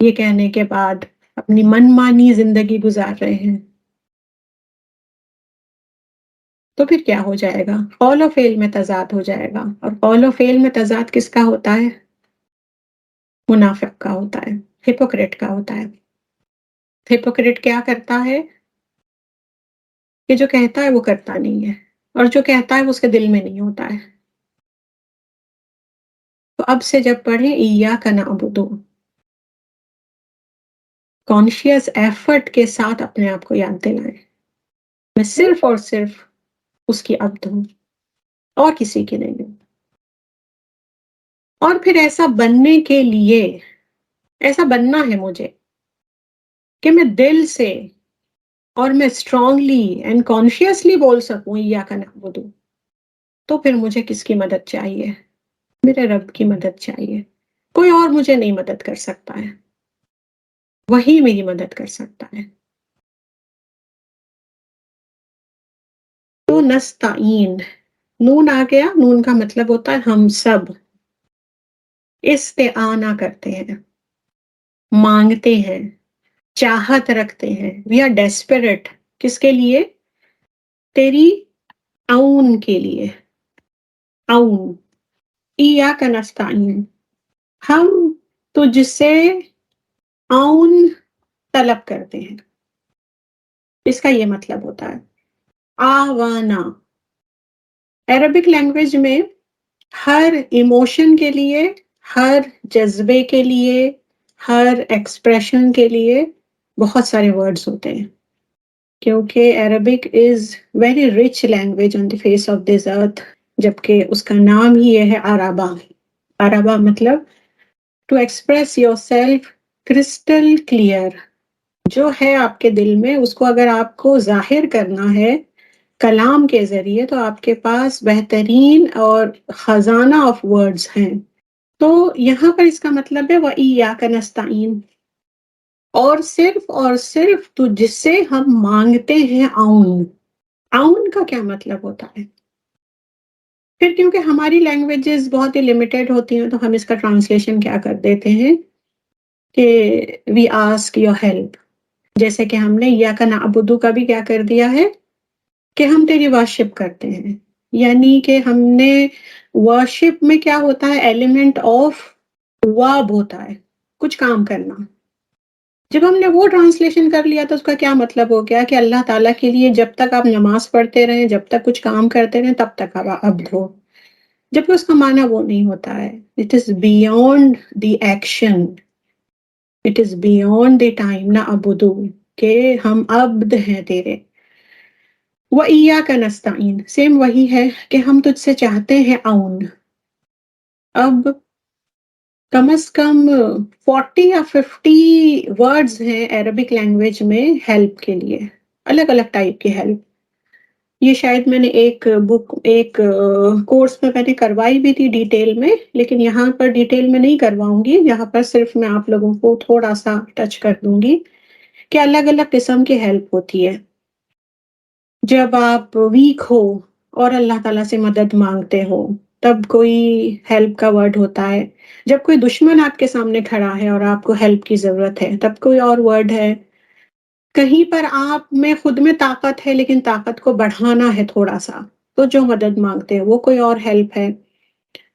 یہ کہنے کے بعد اپنی من مانی زندگی گزار رہے ہیں. تو پھر کیا ہو جائے گا؟ قول و فعل میں تضاد ہو جائے گا. اور قول و فعل میں تضاد کس کا ہوتا ہے؟ منافق کا ہوتا ہے، ہپوکریٹ کا ہوتا ہے. ہپوکریٹ کیا کرتا ہے کہ جو کہتا ہے وہ کرتا نہیں ہے، اور جو کہتا ہے وہ اس کے دل میں نہیں ہوتا ہے. تو اب سے جب پڑھیں ایاک نعبد، کانشیس ایفرٹ کے ساتھ اپنے آپ کو یاد دلائیں میں صرف اور صرف اس کی عبد ہوں اور کسی کی نہیں ہوں. اور پھر ایسا بننے کے لیے ایسا بننا ہے مجھے کہ میں دل سے اور میں اسٹرانگلی اینڈ کانشیسلی بول سکوں ایاک نعبد، تو پھر مجھے کس کی مدد چاہیے؟ میرے رب کی مدد چاہیے. کوئی اور مجھے نہیں مدد کر سکتا ہے، وہی میری مدد کر سکتا ہے. تو نستعین، نون آ گیا. نون کا مطلب ہوتا ہے ہم سب استعانہ کرتے ہیں، مانگتے ہیں، چاہت رکھتے ہیں. We are desperate. کس کے لیے؟ تیری اون کے لیے. اون، ایاک نستعین، ہم تجھ سے اون طلب کرتے ہیں. اس کا یہ مطلب ہوتا ہے آوانا. عربک لینگویج میں ہر ایموشن کے لیے، ہر جذبے کے لیے، ہر ایکسپریشن کے لیے بہت سارے ورڈز ہوتے ہیں، کیونکہ Arabic is very rich language on the face of this earth, جبکہ اس کا نام ہی یہ ہے عربہ. عربہ مطلب to express yourself crystal clear. جو ہے آپ کے دل میں اس کو اگر آپ کو ظاہر کرنا ہے کلام کے ذریعے، تو آپ کے پاس بہترین اور خزانہ آف ورڈز ہیں. تو یہاں پر اس کا مطلب ہے وَإِيَّاكَ نَسْتَعِينُ، اور صرف تو جس سے ہم مانگتے ہیں اون. اون کا کیا مطلب ہوتا ہے؟ پھر کیونکہ ہماری لینگویجز بہت ہی لمیٹیڈ ہوتی ہیں، تو ہم اس کا ٹرانسلیشن کیا کر دیتے ہیں کہ وی آسک یور ہیلپ. جیسے کہ ہم نے ایاک نعبد کا بھی کیا کر دیا ہے کہ ہم تیری ورشپ کرتے ہیں. یعنی کہ ہم نے ورشپ میں کیا ہوتا ہے؟ ایلیمنٹ آف ورب ہوتا ہے، کچھ کام کرنا. جب ہم نے وہ ٹرانسلیشن کر لیا تو اس کا کیا مطلب ہو گیا کہ اللہ تعالیٰ کے لیے جب تک آپ نماز پڑھتے رہیں، جب تک کچھ کام کرتے رہیں، تب تک آپ عبد ہو. جبکہ اس کا معنی وہ نہیں ہوتا ہے. It is beyond the action, it is beyond the time نعبدو، کہ ہم عبد ہیں تیرے. وَإِيَّاكَ نَسْتَعِينُ سیم وہی ہے کہ ہم تجھ سے چاہتے ہیں اون. اب کم از کم 40 یا 50 ورڈز ہیں عربک لینگویج میں ہیلپ کے لیے، الگ الگ ٹائپ کی ہیلپ. یہ شاید میں نے ایک کورس میں نے کروائی بھی تھی ڈیٹیل میں، لیکن یہاں پر ڈیٹیل میں نہیں کرواؤں گی. یہاں پر صرف میں آپ لوگوں کو تھوڑا سا ٹچ کر دوں گی کہ الگ الگ قسم کی ہیلپ ہوتی ہے. جب آپ ویک ہو اور اللہ تعالیٰ سے مدد مانگتے ہو تب کوئی ہیلپ کا ورڈ ہوتا ہے. جب کوئی دشمن آپ کے سامنے کھڑا ہے اور آپ کو ہیلپ کی ضرورت ہے تب کوئی اور ورڈ ہے. کہیں پر آپ میں خود میں طاقت ہے لیکن طاقت کو بڑھانا ہے تھوڑا سا، تو جو مدد مانگتے ہیں وہ کوئی اور ہیلپ ہے.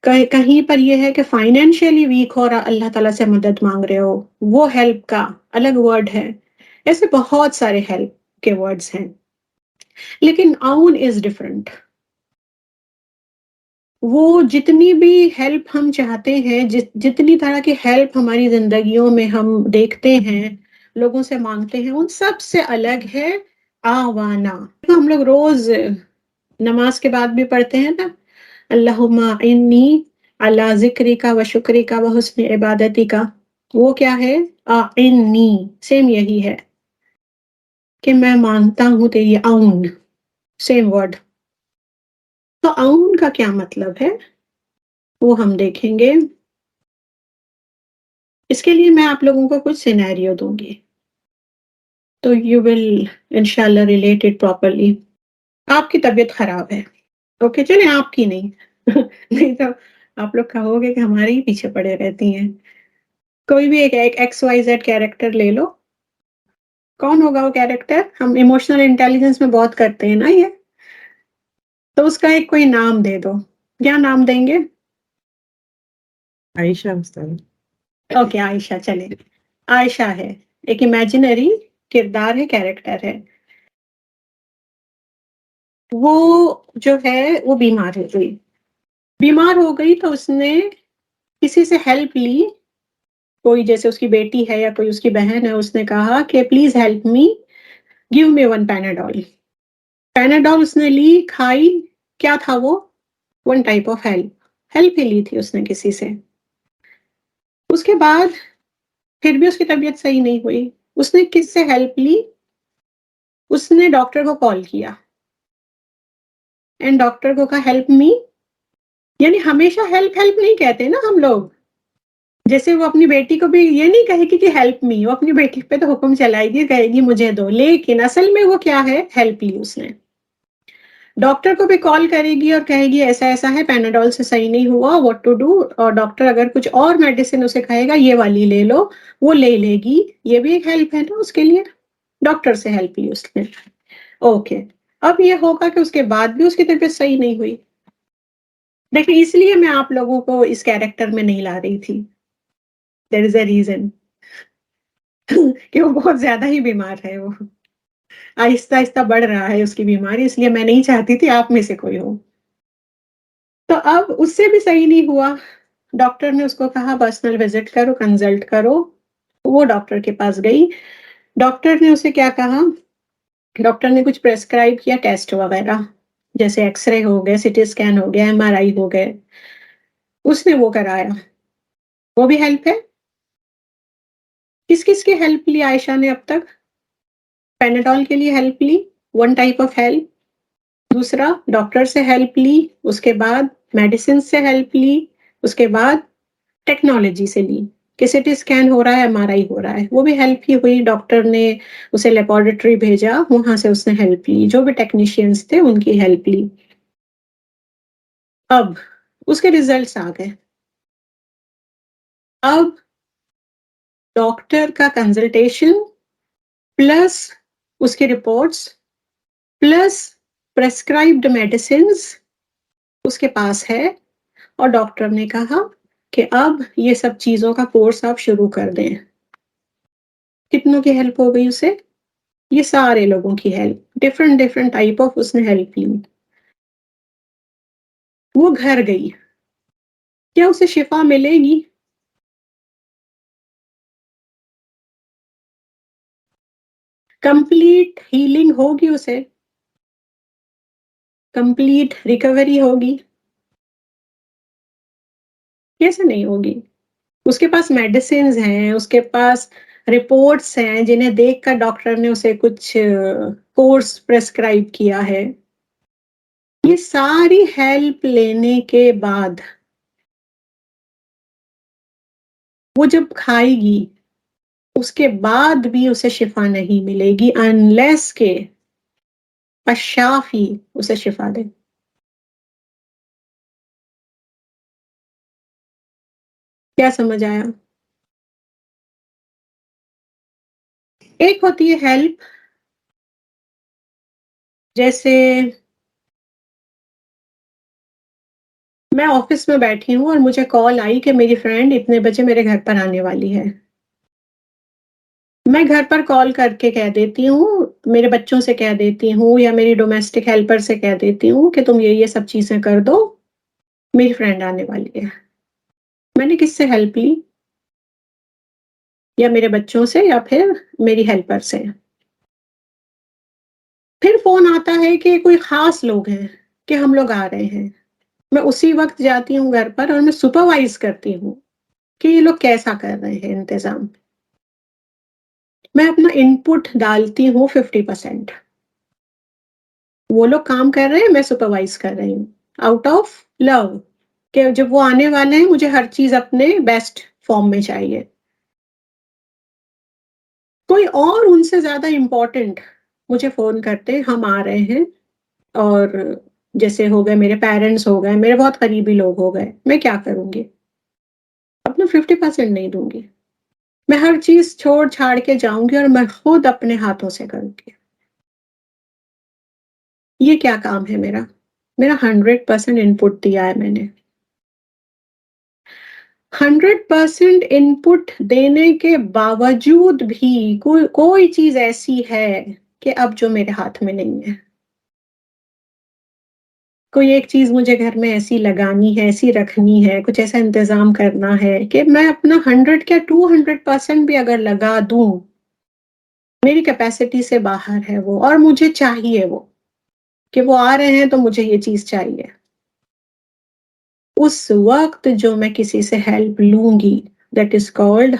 کہیں پر یہ ہے کہ فائنینشیلی ویک ہو اور اللہ تعالیٰ سے مدد مانگ رہے ہو، وہ ہیلپ کا الگ ورڈ ہے. ایسے بہت سارے ہیلپ کے ورڈز ہیں، لیکن اون از ڈفرنٹ. وہ جتنی بھی ہیلپ ہم چاہتے ہیں، جتنی طرح کی ہیلپ ہماری زندگیوں میں ہم دیکھتے ہیں، لوگوں سے مانگتے ہیں، ان سب سے الگ ہے آوانا. ہم لوگ روز نماز کے بعد بھی پڑھتے ہیں نا، اللہم انی علی ذکرک و شکرک و حسن عبادتک. وہ کیا ہے؟ انی. سیم یہی ہے کہ میں مانگتا ہوں تیری اون. Same word. تو اون کا کیا مطلب ہے وہ ہم دیکھیں گے. اس کے لیے میں آپ لوگوں کو کچھ سینیریو دوں گی تو یو ول انشاءاللہ ریلیٹ اٹ پراپرلی. آپ کی طبیعت خراب ہے، اوکے، چلیں آپ کی نہیں نہیں تو آپ لوگ کہو گے کہ ہمارے ہی پیچھے پڑے رہتی ہیں. کوئی بھی ایک ایکس وائی زیڈ کیریکٹر لے لو. کون ہوگا وہ کیریکٹر؟ ہم ایموشنل انٹیلیجنس میں بہت کرتے ہیں نا یہ. تو اس کا ایک کوئی نام دے دو. کیا نام دیں گے؟ عائشہ مستعین. اوکے، عائشہ. چلے، عائشہ ہے، ایک امیجنری کردار ہے، کیریکٹر ہے. وہ جو ہے وہ بیمار ہو گئی تو اس نے کسی سے ہیلپ لی. کوئی جیسے اس کی بیٹی ہے یا کوئی اس کی بہن ہے، اس نے کہا کہ please help me, give me 1 Panadol. Panadol اس نے لی، کھائی. کیا تھا وہ؟ 1 ٹائپ آف ہیلپ ہی لی تھی اس نے کسی سے. اس کے بعد پھر بھی اس کی طبیعت صحیح نہیں ہوئی. اس نے کس سے ہیلپ لی؟ اس نے ڈاکٹر کو کال کیا اینڈ ڈاکٹر کو کہا ہیلپ می. یعنی ہمیشہ ہیلپ ہیلپ نہیں کہتے نا ہم لوگ. جیسے وہ اپنی بیٹی کو بھی یہ نہیں کہے گی کہ ہیلپ می، وہ اپنی بیٹی پہ تو حکم چلائے گی، کہے گی مجھے دو، لیکن اصل میں وہ کیا ہے؟ ہیلپ لی اس نے. ڈاکٹر کو بھی کال کرے گی اور کہے گی ایسا ایسا ہے، پیناڈول سے صحیح نہیں ہوا، واٹ ٹو ڈو. اور ڈاکٹر اگر کچھ اور میڈیسن اسے کہے گا یہ والی لے لو، وہ لے لے گی. یہ بھی ایک ہیلپ ہے نا اس کے لیے. ڈاکٹر سے ہیلپ لی اس نے. اوکے. اب یہ ہوگا کہ اس کے بعد بھی اس کی طبیعت صحیح نہیں ہوئی. دیکھیں اس لیے میں آپ لوگوں کو اس کیریکٹر میں نہیں لا رہی تھی. دیر از اے ریزن کہ وہ بہت زیادہ ہی بیمار ہے. وہ آہستہ آہستہ بڑھ رہا ہے اس کی بیماری، اس لیے میں نہیں چاہتی تھی آپ میں سے کوئی ہو. تو اب اس سے بھی صحیح نہیں ہوا. ڈاکٹر نے اس کو کہا پرسنل وزٹ کرو، کنسلٹ کرو. وہ ڈاکٹر کے پاس گئی. ڈاکٹر نے اسے کیا کہا؟ ڈاکٹر نے کچھ پریسکرائب کیا ٹیسٹ وغیرہ، جیسے ایکس رے ہو گئے، سی ٹی اسکین ہو گیا، MRI ہو گئے. اس نے وہ کرایا. وہ بھی ہیلپ ہے. کس کس کی ہیلپ لی عائشہ نے اب تک؟ پیناڈول کے لیے ہیلپ لی، ون ٹائپ آف ہیلپ. دوسرا ڈاکٹر سے ہیلپ لی، اس کے بعد میڈیسن سے ہیلپ لی، اس کے بعد ٹیکنالوجی سے لی کہ سی ٹی اسکین ہو رہا ہے، MRI ہو رہا ہے، وہ بھی ہیلپ ہی ہوئی. ڈاکٹر نے اسے لیبارٹری بھیجا، وہاں سے اس نے ہیلپ لی، جو بھی ٹیکنیشینز تھے ان کی ہیلپ لی. اب اس کے ریزلٹس آ گئے. اب ڈاکٹر کا کنسلٹیشن پلس اس کی رپورٹس پلس پریسکرائبڈ میڈیسنز اس کے پاس ہے. اور ڈاکٹر نے کہا کہ اب یہ سب چیزوں کا کورس آپ شروع کر دیں. کتنوں کی ہیلپ ہو گئی اسے؟ یہ سارے لوگوں کی help, different different type of اس نے ہیلپ لی. وہ گھر گئی. کیا اسے شفا ملے گی؟ کمپلیٹ ہیلنگ ہوگی اسے؟ کمپلیٹ ریکوری ہوگی؟ کیسے نہیں ہوگی؟ اس کے پاس میڈیسنز ہیں، اس کے پاس رپورٹس ہیں جنہیں دیکھ کر ڈاکٹر نے اسے کچھ کورس پریسکرائب کیا ہے. یہ ساری ہیلپ لینے کے بعد وہ جب کھائے گی اس کے بعد بھی اسے شفا نہیں ملے گی انلیس کہ الشافی اسے شفا دے. کیا سمجھ آیا؟ ایک ہوتی ہے ہیلپ، جیسے میں آفس میں بیٹھی ہوں اور مجھے کال آئی کہ میری فرینڈ اتنے بجے میرے گھر پر آنے والی ہے. میں گھر پر کال کر کے کہہ دیتی ہوں، میرے بچوں سے کہہ دیتی ہوں یا میری ڈومیسٹک ہیلپر سے کہہ دیتی ہوں کہ تم یہ سب چیزیں کر دو، میری فرینڈ آنے والی ہے. میں نے کس سے ہیلپ لی؟ یا میرے بچوں سے یا پھر میری ہیلپر سے. پھر فون آتا ہے کہ کوئی خاص لوگ ہیں کہ ہم لوگ آ رہے ہیں. میں اسی وقت جاتی ہوں گھر پر اور میں سپروائز کرتی ہوں کہ یہ لوگ کیسا کر رہے ہیں انتظام. میں اپنا انپٹ ڈالتی ہوں 50%. وہ لوگ کام کر رہے ہیں، میں سپروائز کر رہی ہوں آؤٹ آف لو کہ جب وہ آنے والے ہیں مجھے ہر چیز اپنے بیسٹ فارم میں چاہیے. کوئی اور ان سے زیادہ امپورٹنٹ مجھے فون کرتے ہم آ رہے ہیں، اور جیسے ہو گئے میرے پیرنٹس، ہو گئے میرے بہت قریبی لوگ ہو گئے، میں کیا کروں گی؟ اپنا 50% نہیں دوں گی. میں ہر چیز چھوڑ چھاڑ کے جاؤں گی اور میں خود اپنے ہاتھوں سے کروں گی. یہ کیا کام ہے میرا؟ میرا 100% انپٹ دیا ہے میں نے. 100% انپٹ دینے کے باوجود بھی کوئی چیز ایسی ہے کہ اب جو میرے ہاتھ میں نہیں ہے. کوئی ایک چیز مجھے گھر میں ایسی لگانی ہے، ایسی رکھنی ہے، کچھ ایسا انتظام کرنا ہے کہ میں اپنا 100 کیا 200% بھی اگر لگا دوں، میری کیپیسٹی سے باہر ہے وہ، اور مجھے چاہیے وہ کہ وہ آ رہے ہیں تو مجھے یہ چیز چاہیے. اس وقت جو میں کسی سے ہیلپ لوں گی that is called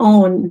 on.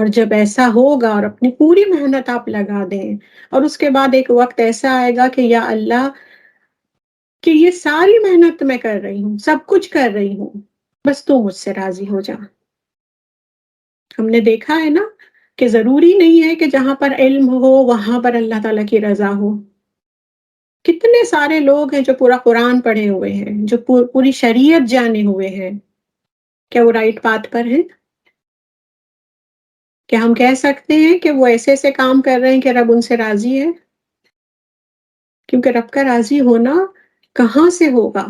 اور جب ایسا ہوگا اور اپنی پوری محنت آپ لگا دیں اور اس کے بعد ایک وقت ایسا آئے گا کہ یا اللہ کہ یہ ساری محنت میں کر رہی ہوں، سب کچھ کر رہی ہوں، بس تو مجھ سے راضی ہو جا۔ ہم نے دیکھا ہے نا کہ ضروری نہیں ہے کہ جہاں پر علم ہو وہاں پر اللہ تعالیٰ کی رضا ہو۔ کتنے سارے لوگ ہیں جو پورا قرآن پڑھے ہوئے ہیں، جو پوری شریعت جانے ہوئے ہیں، کیا وہ رائٹ پاتھ پر ہیں؟ کیا ہم کہہ سکتے ہیں کہ وہ ایسے ایسے کام کر رہے ہیں کہ رب ان سے راضی ہے؟ کیونکہ رب کا راضی ہونا کہاں سے ہوگا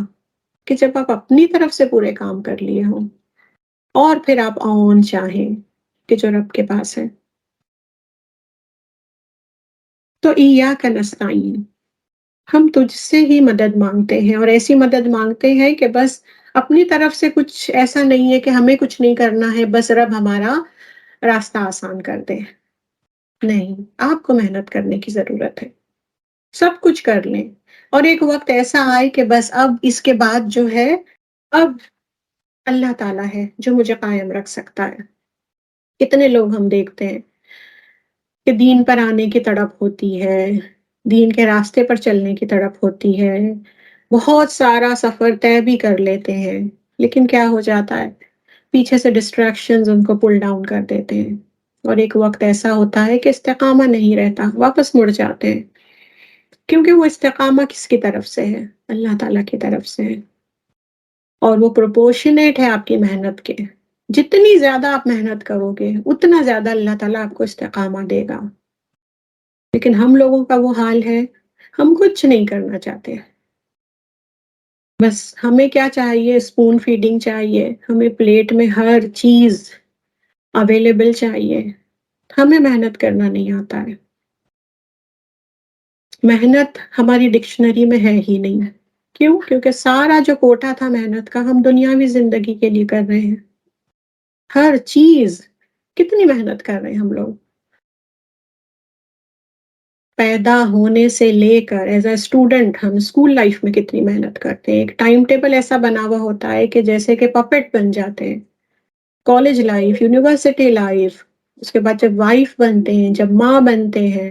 کہ جب آپ اپنی طرف سے پورے کام کر لیے ہوں اور پھر آپ اون چاہیں کہ جو رب کے پاس ہے۔ تو ایاک نستعین، ہم تجھ سے ہی مدد مانگتے ہیں، اور ایسی مدد مانگتے ہیں کہ بس اپنی طرف سے کچھ ایسا نہیں ہے کہ ہمیں کچھ نہیں کرنا ہے، بس رب ہمارا راستہ آسان کر دے۔ نہیں، آپ کو محنت کرنے کی ضرورت ہے، سب کچھ کر لیں اور ایک وقت ایسا آئے کہ بس اب اس کے بعد جو ہے اب اللہ تعالیٰ ہے جو مجھے قائم رکھ سکتا ہے۔ کتنے لوگ ہم دیکھتے ہیں کہ دین پر آنے کی تڑپ ہوتی ہے، دین کے راستے پر چلنے کی تڑپ ہوتی ہے، بہت سارا سفر طے بھی کر لیتے ہیں، لیکن کیا ہو جاتا ہے پیچھے سے ڈسٹریکشنز ان کو پل ڈاؤن کر دیتے ہیں اور ایک وقت ایسا ہوتا ہے کہ استقامہ نہیں رہتا، واپس مڑ جاتے ہیں۔ کیونکہ وہ استقامہ کس کی طرف سے ہے؟ اللہ تعالیٰ کی طرف سے ہے، اور وہ پروپورشنیٹ ہے آپ کی محنت کے۔ جتنی زیادہ آپ محنت کرو گے اتنا زیادہ اللہ تعالیٰ آپ کو استقامہ دے گا۔ لیکن ہم لوگوں کا وہ حال ہے، ہم کچھ نہیں کرنا چاہتے، بس ہمیں کیا چاہیے؟ اسپون فیڈنگ چاہیے، ہمیں پلیٹ میں ہر چیز اویلیبل چاہیے، ہمیں محنت کرنا نہیں آتا ہے۔ محنت ہماری ڈکشنری میں ہے ہی نہیں۔ کیوں؟ کیونکہ سارا جو کوٹا تھا محنت کا ہم دنیاوی زندگی کے لیے کر رہے ہیں۔ ہر چیز کتنی محنت کر رہے ہیں ہم لوگ، پیدا ہونے سے لے کر ایز اے اسٹوڈنٹ ہم اسکول لائف میں کتنی محنت کرتے ہیں۔ ایک ٹائم ٹیبل ایسا بنا ہوا ہوتا ہے کہ جیسے کہ پپٹ بن جاتے ہیں۔ کالج لائف، یونیورسٹی لائف، اس کے بعد جب وائف بنتے ہیں، جب ماں بنتے ہیں،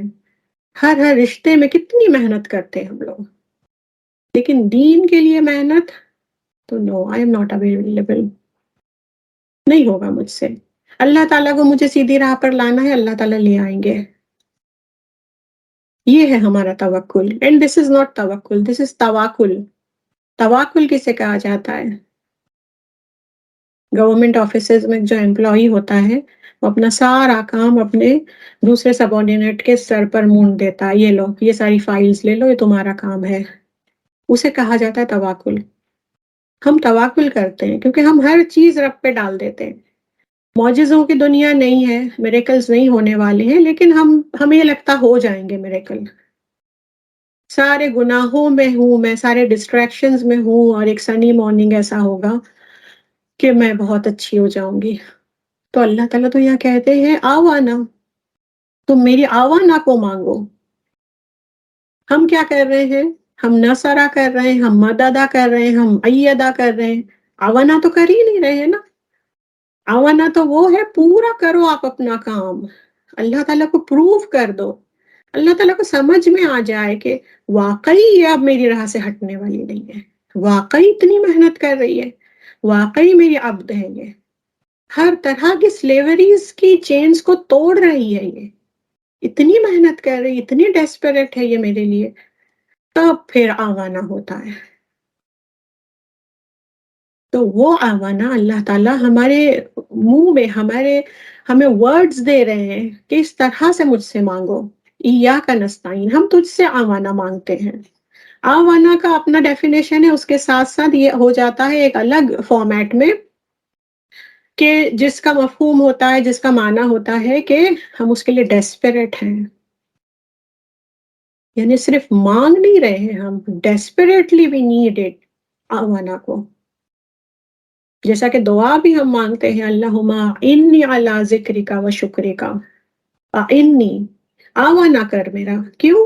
ہر رشتے میں کتنی محنت کرتے ہیں ہم لوگ، لیکن دین کے لیے محنت تو نو، آئی ایم ناٹ اویلیبل، نہیں ہوگا مجھ سے۔ اللہ تعالیٰ کو مجھے سیدھی راہ پر لانا ہے، اللہ تعالیٰ لے آئیں گے۔ یہ ہے ہمارا توکل، اینڈ دس از ناٹ توکل، دس از تواکل۔ تواکل کسے کہا جاتا ہے؟ گورنمنٹ آفیسز میں جو امپلائی ہوتا ہے وہ اپنا سارا کام اپنے دوسرے سب آرڈینیٹ کے سر پر مونڈ دیتا ہے، یہ لو یہ ساری فائلز لے لو، یہ تمہارا کام ہے، اسے کہا جاتا ہے تواکل۔ ہم تواکل کرتے ہیں کیونکہ ہم ہر چیز رب پہ ڈال دیتے ہیں۔ معجزوں کی دنیا نہیں ہے، میریکلز نہیں ہونے والے ہیں، لیکن ہمیں یہ لگتا ہو جائیں گے میریکل۔ سارے گناہوں میں ہوں میں، سارے ڈسٹریکشنز میں ہوں، اور ایک سنی مارننگ ایسا ہوگا کہ میں بہت اچھی ہو جاؤں گی۔ تو اللہ تعالیٰ تو یہاں کہتے ہیں آوانا، تم میری آوانا کو مانگو۔ ہم کیا کر رہے ہیں؟ ہم نصرہ کر رہے ہیں، ہم مددہ کر رہے ہیں، ہم ایدہ کر رہے ہیں، آوانا تو کر ہی نہیں رہے ہیں نا۔ آوانا تو وہ ہے پورا کرو آپ اپنا کام، اللہ تعالیٰ کو پروف کر دو، اللہ تعالیٰ کو سمجھ میں آ جائے کہ واقعی یہ اب میری راہ سے ہٹنے والی نہیں ہے، واقعی اتنی محنت کر رہی ہے، واقعی میری عبد ہے، یہ ہر طرح کی سلیوریز کی چینز کو توڑ رہی ہے، یہ اتنی محنت کر رہی، اتنی ڈیسپریٹ ہے یہ میرے لیے، تب پھر آوانا ہوتا ہے۔ تو وہ آوانا اللہ تعالیٰ ہمارے منہ میں ہمیں ورڈز دے رہے ہیں کہ اس طرح سے مجھ سے مانگو، ایاک نستعین، ہم تجھ سے آوانا مانگتے ہیں۔ آوانا کا اپنا ڈیفینیشن ہے، اس کے ساتھ ساتھ یہ ہو جاتا ہے ایک الگ فارمیٹ میں کہ جس کا مفہوم ہوتا ہے، جس کا معنی ہوتا ہے کہ ہم اس کے لیے ڈیسپریٹ ہیں، یعنی صرف مانگ نہیں رہے ہیں، ہم ڈیسپریٹلی وی نیڈ اٹ، آوانا کو۔ جیسا کہ دعا بھی ہم مانگتے ہیں، اللہم انی علی ذکرک و شکرک، انی آوانا کر میرا، کیوں؟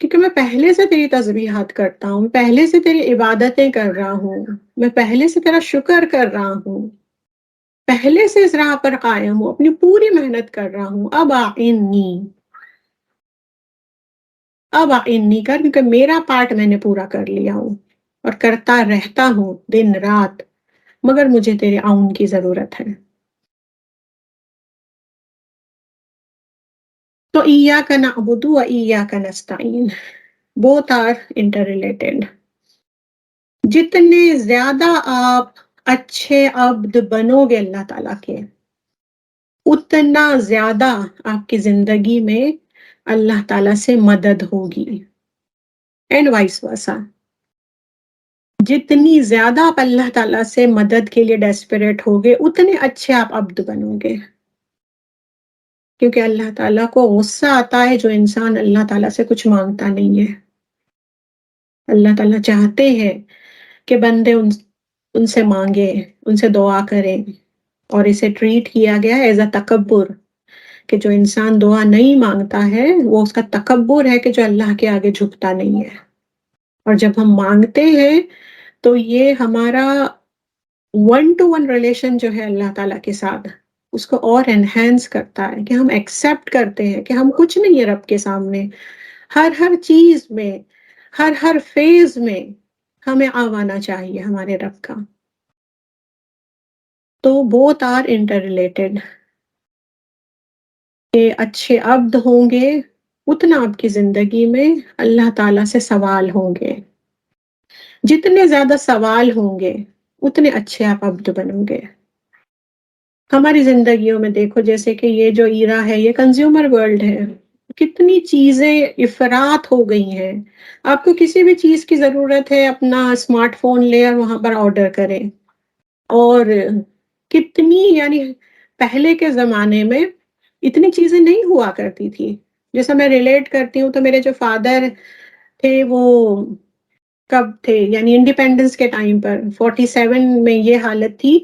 کیونکہ میں پہلے سے تیری تسبیحات کرتا ہوں، پہلے سے تیری عبادتیں کر رہا ہوں، میں پہلے سے تیرا شکر کر رہا ہوں، پہلے سے اس راہ پر قائم ہوں، اپنی پوری محنت کر رہا ہوں، اب اعنی کر، کیونکہ میرا پارٹ میں نے پورا کر لیا ہوں اور کرتا رہتا ہوں دن رات، مگر مجھے تیرے عون کی ضرورت ہے۔ تو ایاک نعبد و ایاک نستعین، both are interrelated۔ جتنے زیادہ آپ اچھے عبد بنو گے اللہ تعالیٰ کے، اتنا زیادہ آپ کی زندگی میں اللہ تعالیٰ سے مدد ہوگی، اینڈ وائس ورسا۔ جتنی زیادہ آپ اللہ تعالیٰ سے مدد کے لیے ڈیسپریٹ ہوگے، اتنے اچھے آپ عبد بنو گے، کیونکہ اللہ تعالیٰ کو غصہ آتا ہے جو انسان اللہ تعالیٰ سے کچھ مانگتا نہیں ہے۔ اللہ تعالیٰ چاہتے ہیں کہ بندے ان سے مانگے، ان سے دعا کریں، اور اسے ٹریٹ کیا گیا ہے ایز اے تکبر، کہ جو انسان دعا نہیں مانگتا ہے وہ اس کا تکبر ہے کہ جو اللہ کے آگے جھکتا نہیں ہے، اور جب ہم مانگتے ہیں تو یہ ہمارا ون ٹو ون ریلیشن جو ہے اللہ تعالیٰ کے ساتھ، اس کو اور انہینس کرتا ہے، کہ ہم ایکسیپٹ کرتے ہیں کہ ہم کچھ نہیں ہے رب کے سامنے، ہر چیز میں، ہر فیز میں ہمیں آوانا چاہیے ہمارے رب کا۔ تو بوتھ آر انٹر ریلیٹڈ، کہ اچھے عبد ہوں گے اتنا آپ کی زندگی میں اللہ تعالیٰ سے سوال ہوں گے، جتنے زیادہ سوال ہوں گے اتنے اچھے آپ عبد بنو گے۔ ہماری زندگیوں میں دیکھو، جیسے کہ یہ جو ایرا ہے یہ کنزیومر ورلڈ ہے، کتنی چیزیں افراط ہو گئی ہیں، آپ کو کسی بھی چیز کی ضرورت ہے اپنا اسمارٹ فون لے اور وہاں پر آرڈر کریں، اور کتنی یعنی پہلے کے زمانے میں اتنی چیزیں نہیں ہوا کرتی تھی۔ جیسا میں ریلیٹ کرتی ہوں تو میرے جو فادر تھے وہ کب تھے، یعنی انڈیپینڈنس کے ٹائم پر 47 میں یہ حالت تھی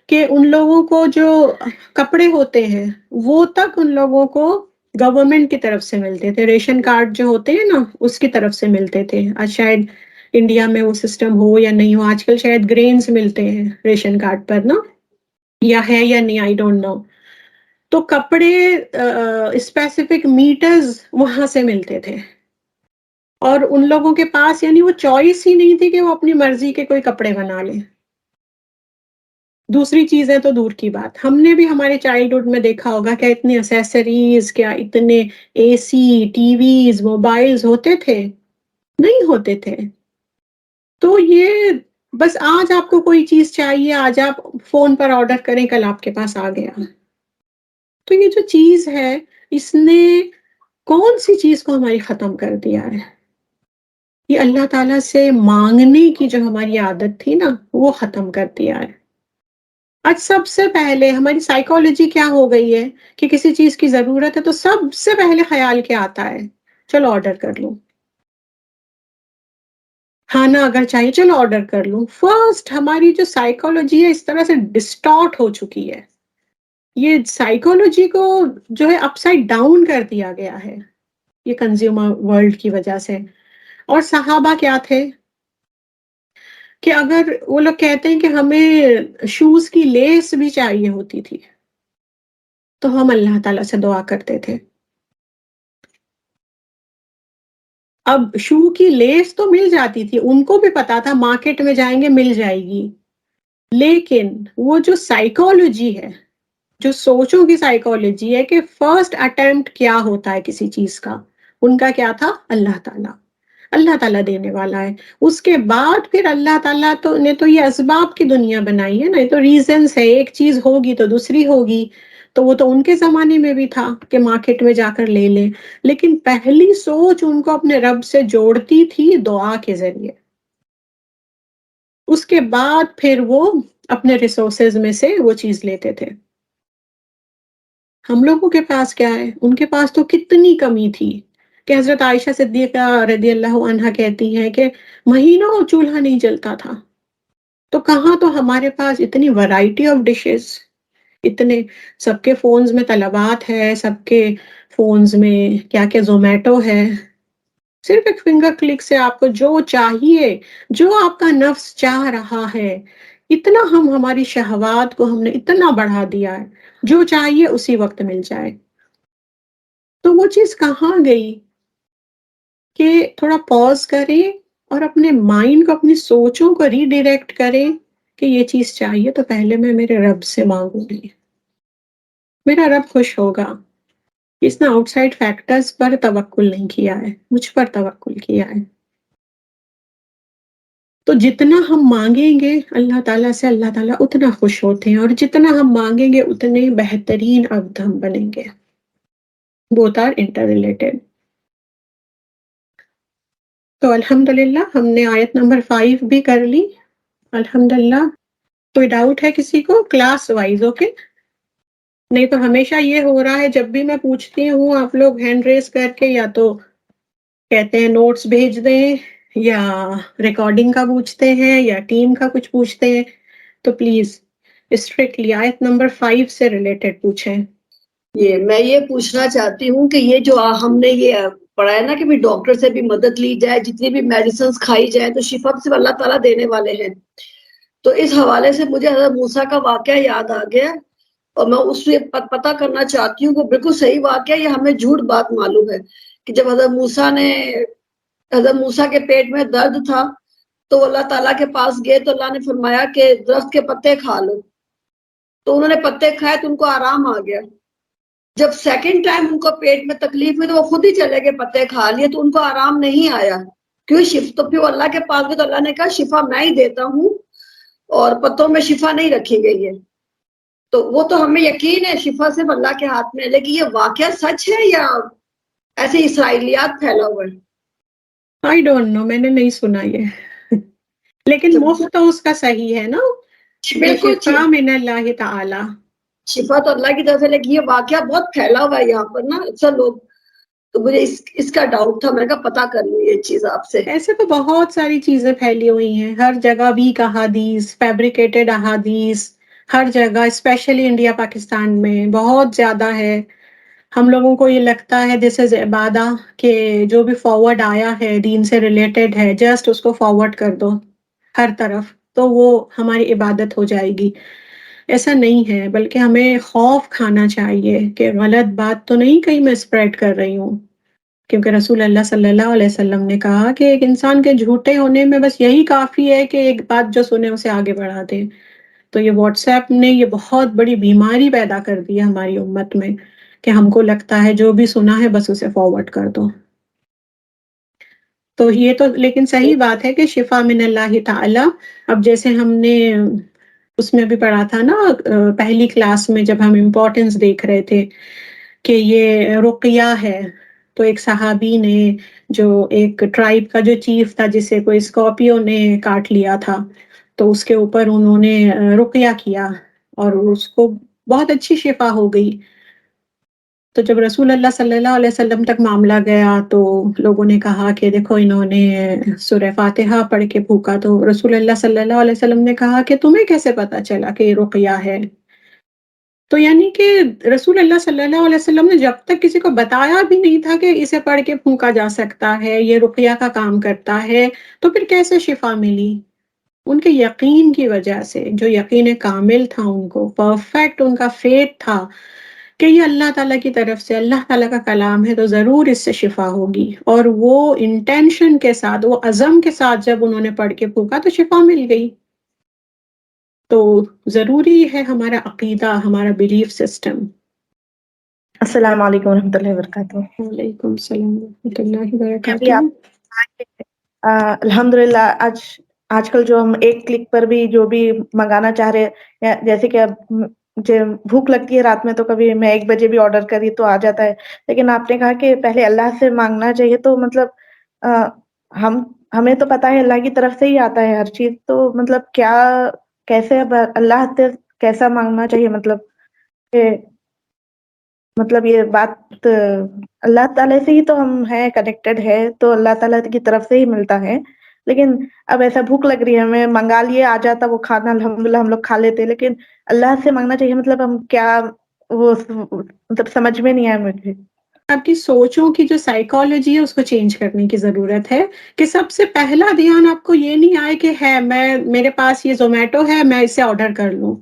کہ ان لوگوں کو جو کپڑے ہوتے ہیں وہ تک ان لوگوں کو گورنمنٹ کی طرف سے ملتے تھے، ریشن کارڈ جو ہوتے ہیں نا اس کی طرف سے ملتے تھے۔ آج شاید انڈیا میں وہ سسٹم ہو یا نہیں ہو، آج کل شاید گرینز ملتے ہیں ریشن کارڈ پر نا، یا ہے یا نہیں، آئی ڈونٹ نو۔ تو کپڑے اسپیسیفک میٹرز وہاں سے ملتے تھے، اور ان لوگوں کے پاس یعنی وہ چوائس ہی نہیں تھی کہ وہ اپنی مرضی کے کوئی کپڑے بنا لیں۔ دوسری چیزیں تو دور کی بات، ہم نے بھی ہمارے چائلڈہڈ میں دیکھا ہوگا کہ اتنے اسیسریز، کیا اتنے اے سی، ٹی ویز، موبائلز ہوتے تھے؟ نہیں ہوتے تھے۔ تو یہ بس آج آپ کو کوئی چیز چاہیے، آج آپ فون پر آرڈر کریں، کل آپ کے پاس آ گیا۔ تو یہ جو چیز ہے اس نے کون سی چیز کو ہماری ختم کر دیا ہے؟ یہ اللہ تعالیٰ سے مانگنے کی جو ہماری عادت تھی نا وہ ختم کر دیا ہے۔ آج سب سے پہلے ہماری سائیکالوجی کیا ہو گئی ہے کہ کسی چیز کی ضرورت ہے تو سب سے پہلے خیال کیا آتا ہے؟ چلو آرڈر کر لوں۔ کھانا اگر چاہیے چلو آرڈر کر لوں۔ فرسٹ ہماری جو سائیکالوجی ہے اس طرح سے ڈسٹارٹ ہو چکی ہے، یہ سائیکالوجی کو جو ہے اپ سائڈ ڈاؤن کر دیا گیا ہے یہ کنزیومر ورلڈ کی وجہ سے۔ اور صحابہ کیا تھے کہ اگر وہ لوگ کہتے ہیں کہ ہمیں شوز کی لیس بھی چاہیے ہوتی تھی تو ہم اللہ تعالیٰ سے دعا کرتے تھے۔ اب شو کی لیس تو مل جاتی تھی، ان کو بھی پتا تھا مارکیٹ میں جائیں گے مل جائے گی، لیکن وہ جو سائیکالوجی ہے، جو سوچوں کی سائیکالوجی ہے کہ فرسٹ اٹیمپٹ کیا ہوتا ہے کسی چیز کا، ان کا کیا تھا؟ اللہ تعالیٰ، اللہ تعالیٰ دینے والا ہے۔ اس کے بعد پھر اللہ تعالیٰ نے تو یہ اسباب کی دنیا بنائی ہے نا، یہ تو ریزنز ہے، ایک چیز ہوگی تو دوسری ہوگی، تو وہ تو ان کے زمانے میں بھی تھا کہ مارکیٹ میں جا کر لے لیں، لیکن پہلی سوچ ان کو اپنے رب سے جوڑتی تھی دعا کے ذریعے۔ اس کے بعد پھر وہ اپنے ریسورسز میں سے وہ چیز لیتے تھے۔ ہم لوگوں کے پاس کیا ہے؟ ان کے پاس تو کتنی کمی تھی کہ حضرت عائشہ صدیقہ رضی اللہ عنہا کہتی ہیں کہ مہینوں چولہا نہیں جلتا تھا، تو کہاں تو ہمارے پاس اتنی ورائٹی آف ڈشز، اتنے سب کے فونز میں طلبات ہے، سب کے فونز میں کیا کیا زومیٹو ہے، صرف ایک فنگر کلک سے آپ کو جو چاہیے، جو آپ کا نفس چاہ رہا ہے، اتنا ہماری شہوات کو ہم نے اتنا بڑھا دیا ہے، جو چاہیے اسی وقت مل جائے. تو وہ چیز کہاں گئی کہ تھوڑا پاز کریں اور اپنے مائنڈ کو، اپنی سوچوں کو ری ڈائریکٹ کریں کہ یہ چیز چاہیے تو پہلے میں میرے رب سے مانگوں گی، میرا رب خوش ہوگا. اس نے آؤٹ سائڈ فیکٹرز پر توکل نہیں کیا ہے، مجھ پر توکل کیا ہے. تو جتنا ہم مانگیں گے اللہ تعالیٰ سے، اللہ تعالیٰ اتنا خوش ہوتے ہیں، اور جتنا ہم مانگیں گے اتنے بہترین عبد ہم بنیں گے. Both are interrelated. تو الحمدللہ ہم نے آیت نمبر 5 بھی کر لی الحمدللہ. کوئی ڈاؤٹ ہے کسی کو کلاس وائز؟ اوکے. نہیں تو ہمیشہ یہ ہو رہا ہے جب بھی میں پوچھتی ہوں آپ لوگ ہینڈ ریز کر کے یا تو کہتے ہیں نوٹس بھیج دیں یا ریکارڈنگ کا پوچھتے ہیں یا ٹیم کا کچھ پوچھتے ہیں، تو پلیز اسٹرکٹلی آیت نمبر 5 سے ریلیٹڈ پوچھیں. میں یہ پوچھنا چاہتی ہوں کہ یہ جو ہم نے یہ پڑھا ہے نا کہ ڈاکٹر سے بھی مدد لی جائے، جتنی بھی میڈیسنز کھائی جائیں تو شفا صرف اللہ تعالیٰ دینے والے ہیں. تو اس حوالے سے مجھے حضرت موسیٰ کا واقعہ یاد آ گیا اور میں اس سے پتہ کرنا چاہتی ہوں کہ بالکل صحیح واقعہ یہ ہمیں جھوٹ بات معلوم ہے کہ جب حضرت موسیٰ کے پیٹ میں درد تھا تو وہ اللہ تعالیٰ کے پاس گئے تو اللہ نے فرمایا کہ درخت کے پتے کھا لو. تو انہوں نے پتے کھائے تو ان کو آرام آ گیا. جب سیکنڈ ٹائم ان کو پیٹ میں تکلیف ہوئی تو وہ خود ہی چلے گئے، پتے کھا لیے تو ان کو آرام نہیں آیا. کیوں؟ تو پھر اللہ کے پاس گئے تو اللہ نے کہا شفا میں ہی دیتا ہوں اور پتوں میں شفا نہیں رکھی گئی ہے. تو وہ تو ہمیں یقین ہے شفا صرف اللہ کے ہاتھ میں ہے، لیکن یہ واقعہ سچ ہے یا ایسے اسرائیلیات پھیلا ہوا ہے؟ آئی ڈونٹ نو، میں نے نہیں سنا یہ لیکن مفت تو اس کا صحیح ہے نا، بالکل شفا من اللہ تعالی. شفا تو اللہ کی طرف سے، لیکن یہ واقعہ بہت پھیلا ہوا ہے یہاں پر نا اکثر لوگ، تو مجھے اس کا ڈاؤٹ تھا، میں نے کہا پتا کر لوں یہ چیز آپ سے. ایسے تو بہت ساری چیزیں پھیلی ہوئی ہیں ہر جگہ، ویک احادیث، فیبریکیٹڈ احادیث ہر جگہ، اسپیشلی انڈیا پاکستان میں بہت زیادہ ہے. ہم لوگوں کو یہ لگتا ہے دس از عبادہ کہ جو بھی فارورڈ آیا ہے دین سے ریلیٹڈ ہے جسٹ اس کو فارورڈ کر دو ہر طرف تو وہ ہماری عبادت ہو جائے گی. ایسا نہیں ہے، بلکہ ہمیں خوف کھانا چاہیے کہ غلط بات تو نہیں کہیں میں اسپریڈ کر رہی ہوں، کیونکہ رسول اللہ صلی اللہ علیہ وسلم نے کہا کہ ایک انسان کے جھوٹے ہونے میں بس یہی کافی ہے کہ ایک بات جو سنے اسے آگے بڑھا دے. تو یہ واٹس ایپ نے یہ بہت بڑی بیماری پیدا کر دی ہے ہماری امت میں کہ ہم کو لگتا ہے جو بھی سنا ہے بس اسے فارورڈ کر دو. تو یہ تو لیکن صحیح بات ہے کہ شفا من اللہ تعالی. اب جیسے ہم نے اس میں بھی پڑھا تھا نا پہلی کلاس میں جب ہم امپورٹنس دیکھ رہے تھے کہ یہ رقیہ ہے، تو ایک صحابی نے جو ایک ٹرائب کا جو چیف تھا جسے کوئی اسکارپیو نے کاٹ لیا تھا تو اس کے اوپر انہوں نے رقیہ کیا اور اس کو بہت اچھی شفا ہو گئی. تو جب رسول اللہ صلی اللہ علیہ وسلم تک معاملہ گیا تو لوگوں نے کہا کہ دیکھو انہوں نے سورہ فاتحہ پڑھ کے پھونکا، تو رسول اللہ صلی اللہ علیہ وسلم نے کہا کہ تمہیں کیسے پتا چلا کہ یہ رقیہ ہے؟ تو یعنی کہ رسول اللہ صلی اللہ علیہ وسلم نے جب تک کسی کو بتایا بھی نہیں تھا کہ اسے پڑھ کے پھونکا جا سکتا ہے، یہ رقیہ کا کام کرتا ہے، تو پھر کیسے شفا ملی؟ ان کے یقین کی وجہ سے، جو یقین کامل تھا، ان کو پرفیکٹ ان کا فیتھ تھا کہ یہ اللہ تعالیٰ کی طرف سے، اللہ تعالیٰ کا کلام ہے تو ضرور اس سے شفا ہوگی. اور وہ انٹینشن کے ساتھ، وہ عزم کے ساتھ جب انہوں نے پڑھ کے پھونکا تو شفا مل گئی. تو ضروری ہے ہمارا عقیدہ، ہمارا بلیف سسٹم. السلام علیکم ورحمۃ اللہ وبرکاتہ. وعلیکم السلام ورحمۃ اللہ وبرکاتہ. الحمدللہ آج کل جو ہم ایک کلک پر بھی جو بھی منگانا چاہ رہے، جیسے کہ مجھے بھوک لگتی ہے رات میں تو کبھی میں 1 بجے بھی آرڈر کری تو آ جاتا ہے، لیکن آپ نے کہا کہ پہلے اللہ سے مانگنا چاہیے، تو مطلب ہمیں تو پتا ہے اللہ کی طرف سے ہی آتا ہے ہر چیز، تو مطلب کیا کیسے اللہ سے کیسا مانگنا چاہیے؟ مطلب یہ بات اللہ تعالیٰ سے ہی تو ہم ہیں کنیکٹڈ ہے، تو اللہ تعالیٰ کی طرف سے ہی ملتا ہے. لیکن اب ایسا بھوک لگ رہی ہے ہمیں، منگا لیے آ جاتا وہ کھانا، الحمدللہ ہم لوگ کھا لیتے، لیکن اللہ سے مانگنا چاہیے مطلب ہم کیا، وہ مطلب سمجھ میں نہیں آیا مجھے. آپ کی سوچوں کی جو سائیکالوجی ہے اس کو چینج کرنے کی ضرورت ہے کہ سب سے پہلا دھیان آپ کو یہ نہیں آئے کہ ہے میرے پاس یہ زومیٹو ہے میں اسے آرڈر کر لوں.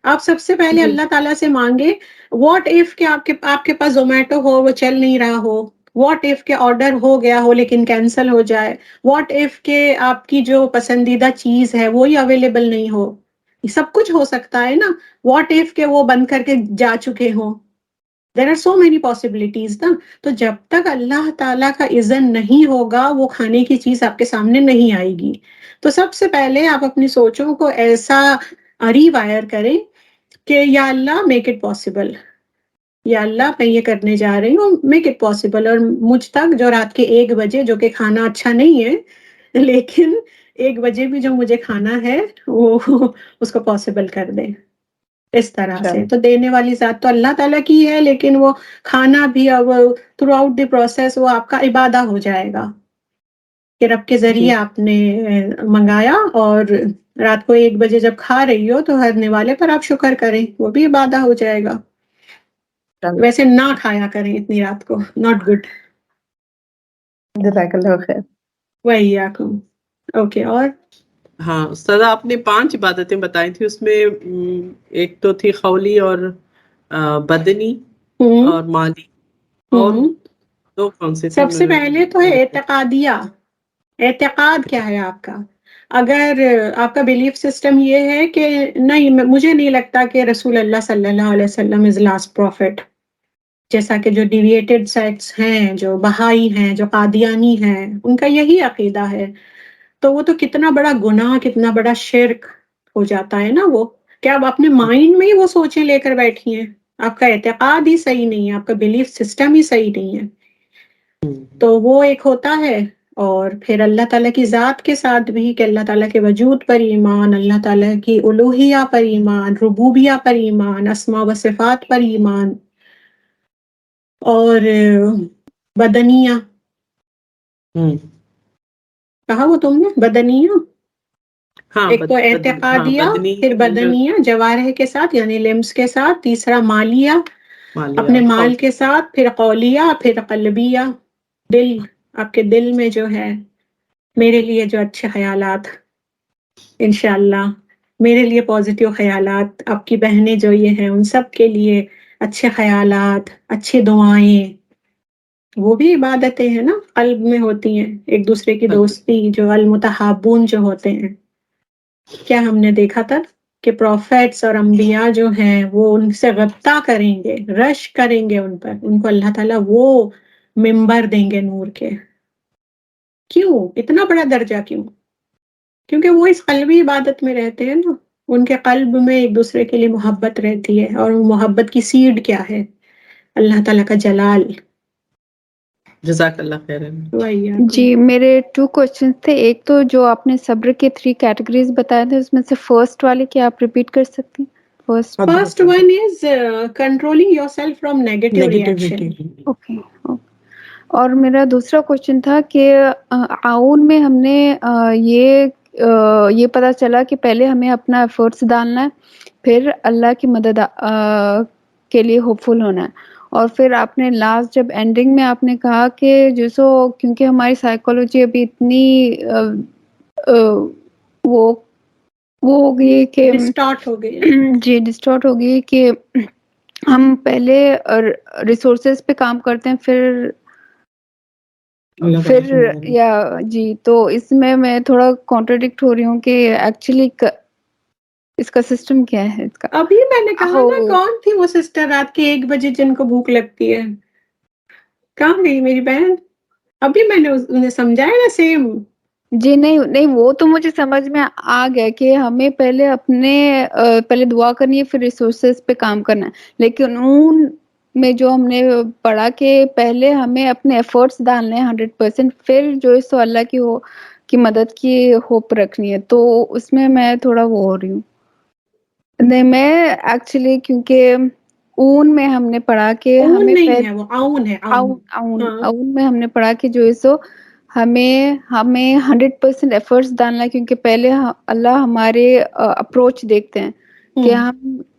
آپ سب سے پہلے اللہ تعالیٰ سے مانگے واٹ ایف کہ آپ کے پاس زومیٹو ہو وہ چل نہیں رہا ہو, واٹ ایف کہ آرڈر ہو گیا ہو لیکن کینسل ہو جائے, واٹ ایف کہ آپ کی جو پسندیدہ چیز ہے وہی اویلیبل نہیں ہو. یہ سب کچھ ہو سکتا ہے نا. واٹ ایف کہ وہ بند کر کے جا چکے ہوں. There are so many possibilities نا. تو جب تک اللہ تعالیٰ کا اذن نہیں ہوگا وہ کھانے کی چیز آپ کے سامنے نہیں آئے گی. تو سب سے پہلے آپ اپنی سوچوں کو ایسا ریوائر کریں کہ یا اللہ میک اٹ پاسبل, یا اللہ میں یہ کرنے جا رہی ہوں میک اٹ پاسبل. اور مجھ تک جو رات کے 1 بجے, جو کہ کھانا اچھا نہیں ہے لیکن 1 بجے بھی جو مجھے کھانا ہے وہ اس کو پاسبل کر دیں اس طرح سے. تو دینے والی ذات تو اللہ تعالیٰ کی ہے, لیکن وہ کھانا بھی تھرو آؤٹ دی پروسیس وہ آپ کا عبادہ ہو جائے گا کہ رب کے ذریعے آپ نے منگایا, اور رات کو 1 بجے جب کھا رہی ہو تو ہر نوالے پر آپ شکر کریں, وہ بھی عبادہ ہو جائے گا. ویسے نہ کھایا کریں اتنی رات کو, ناٹ گڈ. جزاک اللہ خیر. وَإِيَّاكُمْ. اوکے. اور ہاں استاذہ آپ نے 5 عبادتیں بتائی تھی, اس میں ایک تو تھی قولی اور بدنی اور مالی, اور 2 کون سے تھے؟ سب سے پہلے تو ہے اعتقادیہ. اعتقاد کیا ہے آپ کا؟ اگر آپ کا بلیف سسٹم یہ ہے کہ نہیں, مجھے نہیں لگتا کہ رسول اللہ صلی اللہ علیہ وسلم از لاسٹ پروفٹ, جیسا کہ جو ڈیویٹڈ سیکٹس ہیں, جو بہائی ہیں, جو قادیانی ہیں, ان کا یہی عقیدہ ہے, تو وہ تو کتنا بڑا گناہ, کتنا بڑا شرک ہو جاتا ہے نا وہ, کہ آپ اپنے مائنڈ میں ہی وہ سوچیں لے کر بیٹھی ہیں. آپ کا اعتقاد ہی صحیح نہیں ہے, آپ کا بلیف سسٹم ہی صحیح نہیں ہے. تو وہ ایک ہوتا ہے. اور پھر اللہ تعالیٰ کی ذات کے ساتھ بھی کہ اللہ تعالیٰ کے وجود پر ایمان, اللہ تعالیٰ کی الوہیہ پر ایمان, ربوبیہ پر ایمان, اسماء و صفات پر ایمان, اور بدنیہ کہا وہ تم نے, بدنیہ. ایک تو اعتقادیہ, پھر بدنیہ جوارح کے ساتھ یعنی لمس کے ساتھ, تیسرا مالیہ اپنے مال کے ساتھ, پھر قولیہ, پھر قلبیہ دل, آپ کے دل میں جو ہے میرے لیے جو اچھے خیالات, انشاءاللہ میرے لیے پازیٹیو خیالات, آپ کی بہنیں جو یہ ہیں ان سب کے لیے اچھے خیالات, اچھی دعائیں, وہ بھی عبادتیں ہیں نا, قلب میں ہوتی ہیں. ایک دوسرے کی دوستی, جو المتحابون جو ہوتے ہیں. کیا ہم نے دیکھا تھا کہ پروفیٹس اور انبیاء جو ہیں وہ ان سے غبطہ کریں گے, رش کریں گے ان پر, ان کو اللہ تعالیٰ وہ منبر دیں گے نور کے. کیوں اتنا بڑا درجہ کیوں؟ کیونکہ وہ اس قلبی عبادت میں رہتے ہیں نا, ان کے قلب میں ایک دوسرے کے لیے محبت رہتی ہے, اور وہ محبت کی سیڈ کیا ہے؟ اللہ تعالیٰ کا جلال. جزاک اللہ خیر. جی میرے 2 کوشچن تھے. ایک تو جو آپ نے صبر کے 3 کیٹیگریز بتائے تھے, اس میں سے فرسٹ والے کیا آپ ریپیٹ کر سکتے ہیں؟ First one is controlling your self from negative reaction. Okay. اور میرا دوسرا کوشچن تھا کہ عون میں ہم نے یہ پتا چلا کہ پہلے ہمیں اپنا ایفرٹس ڈالنا ہے, پھر اللہ کی مدد کے لیے ہوپ فل ہونا ہے, اور پھر آپ نے لاسٹ جب اینڈنگ میں آپ نے کہا کہ جو کیونکہ ہماری سائیکولوجی ابھی اتنی وہ ہو گئی کہ ڈسٹارٹ ہو گئی. جی ڈسٹارٹ ہو گئی کہ ہم پہلے ریسورسز پہ کام کرتے ہیں, پھر یا جی, تو اس میں تھوڑا کانٹرڈکٹ ہو رہی ہوں کہ ایکچولی اس کا سسٹم کیا ہے اس کا. ابھی میں نے کہا نا, کون تھی وہ سسٹر رات کے 1 بجے جن کو بھوک لگتی ہے؟ کہاں گئی میری بہن؟ ابھی میں نے انہیں سمجھایا نا سیم. جی نہیں وہ تو مجھے سمجھ میں آ گیا کہ ہمیں پہلے دعا کرنی ہے, پھر ریسورسز پہ کام کرنا ہے, لیکن ان میں جو ہم نے پڑھا کہ پہلے ہمیں اپنے ایفرٹس ڈالنے ہیں 100%, پھر جو سو اللہ کی مدد کی ہوپ رکھنی ہے. تو اس میں تھوڑا وہ ہو رہی ہوں. نہیں میں ایکچولی کیونکہ اون میں ہم نے پڑھا کہ ہمیں نہیں ہے, وہ اون ہے. اون میں ہم نے پڑھا کہ جو سو ہمیں 100% ایفرٹس ڈالنا ہے, کیونکہ پہلے اللہ ہمارے اپروچ دیکھتے ہیں کہ ہم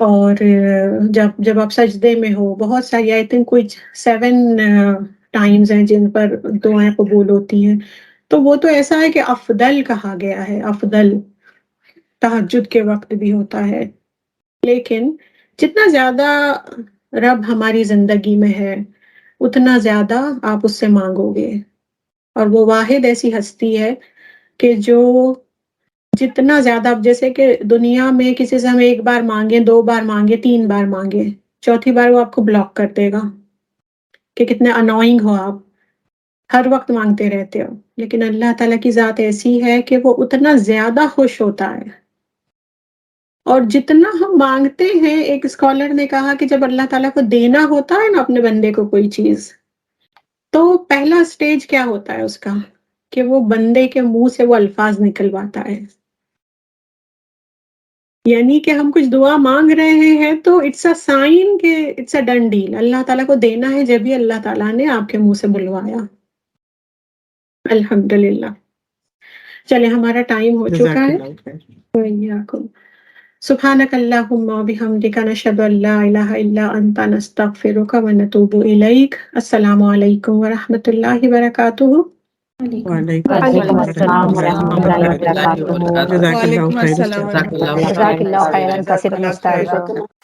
اور جب آپ سجدے میں ہو، بہت ساری آئی تھنک کچھ 7 ٹائمز ہیں جن پر دعائیں قبول ہوتی ہیں، تو وہ تو ایسا ہے کہ افضل کہا گیا ہے، افضل تہجد کے وقت بھی ہوتا ہے. لیکن جتنا زیادہ رب ہماری زندگی میں ہے اتنا زیادہ آپ اس سے مانگو گے، اور وہ واحد ایسی ہستی ہے کہ جو جتنا زیادہ، اب جیسے کہ دنیا میں کسی سے ہم 1 بار مانگیں، 2 بار مانگیں، 3 بار مانگیں، چوتھی بار وہ آپ کو بلاک کر دے گا کہ کتنے انوائنگ ہو آپ، ہر وقت مانگتے رہتے ہو. لیکن اللہ تعالیٰ کی ذات ایسی ہے کہ وہ اتنا زیادہ خوش ہوتا ہے، اور جتنا ہم مانگتے ہیں، ایک اسکالر نے کہا کہ جب اللہ تعالیٰ کو دینا ہوتا ہے نا اپنے بندے کو کوئی چیز، تو پہلا سٹیج کیا ہوتا ہے اس کا، کہ وہ بندے کے منہ سے وہ الفاظ نکلواتا ہے. یعنی کہ ہم کچھ دعا مانگ رہے ہیں تو اٹس اے سائن کہ اٹس اے ڈن ڈیل، اللہ تعالیٰ کو دینا ہے، جب بھی اللہ تعالیٰ نے آپ کے منہ سے بلوایا. الحمدللہ. چلے ہمارا ٹائم ہو چکا ہے. جزاک اللہ خیر. وإياكم. سبحانك اللهم وبحمدك نشهد أن لا إله إلا أنت نستغفرك ونتوب إليك. السلام عليكم ورحمة الله وبركاته. وعلیکم السلام ورحمۃ اللہ وبرکاتہ. جزاک اللہ وعلیکم خیر. السلام ورحمۃ اللہ جزاک اللہ خیرا کثیرا جزاک استاذ. اللہ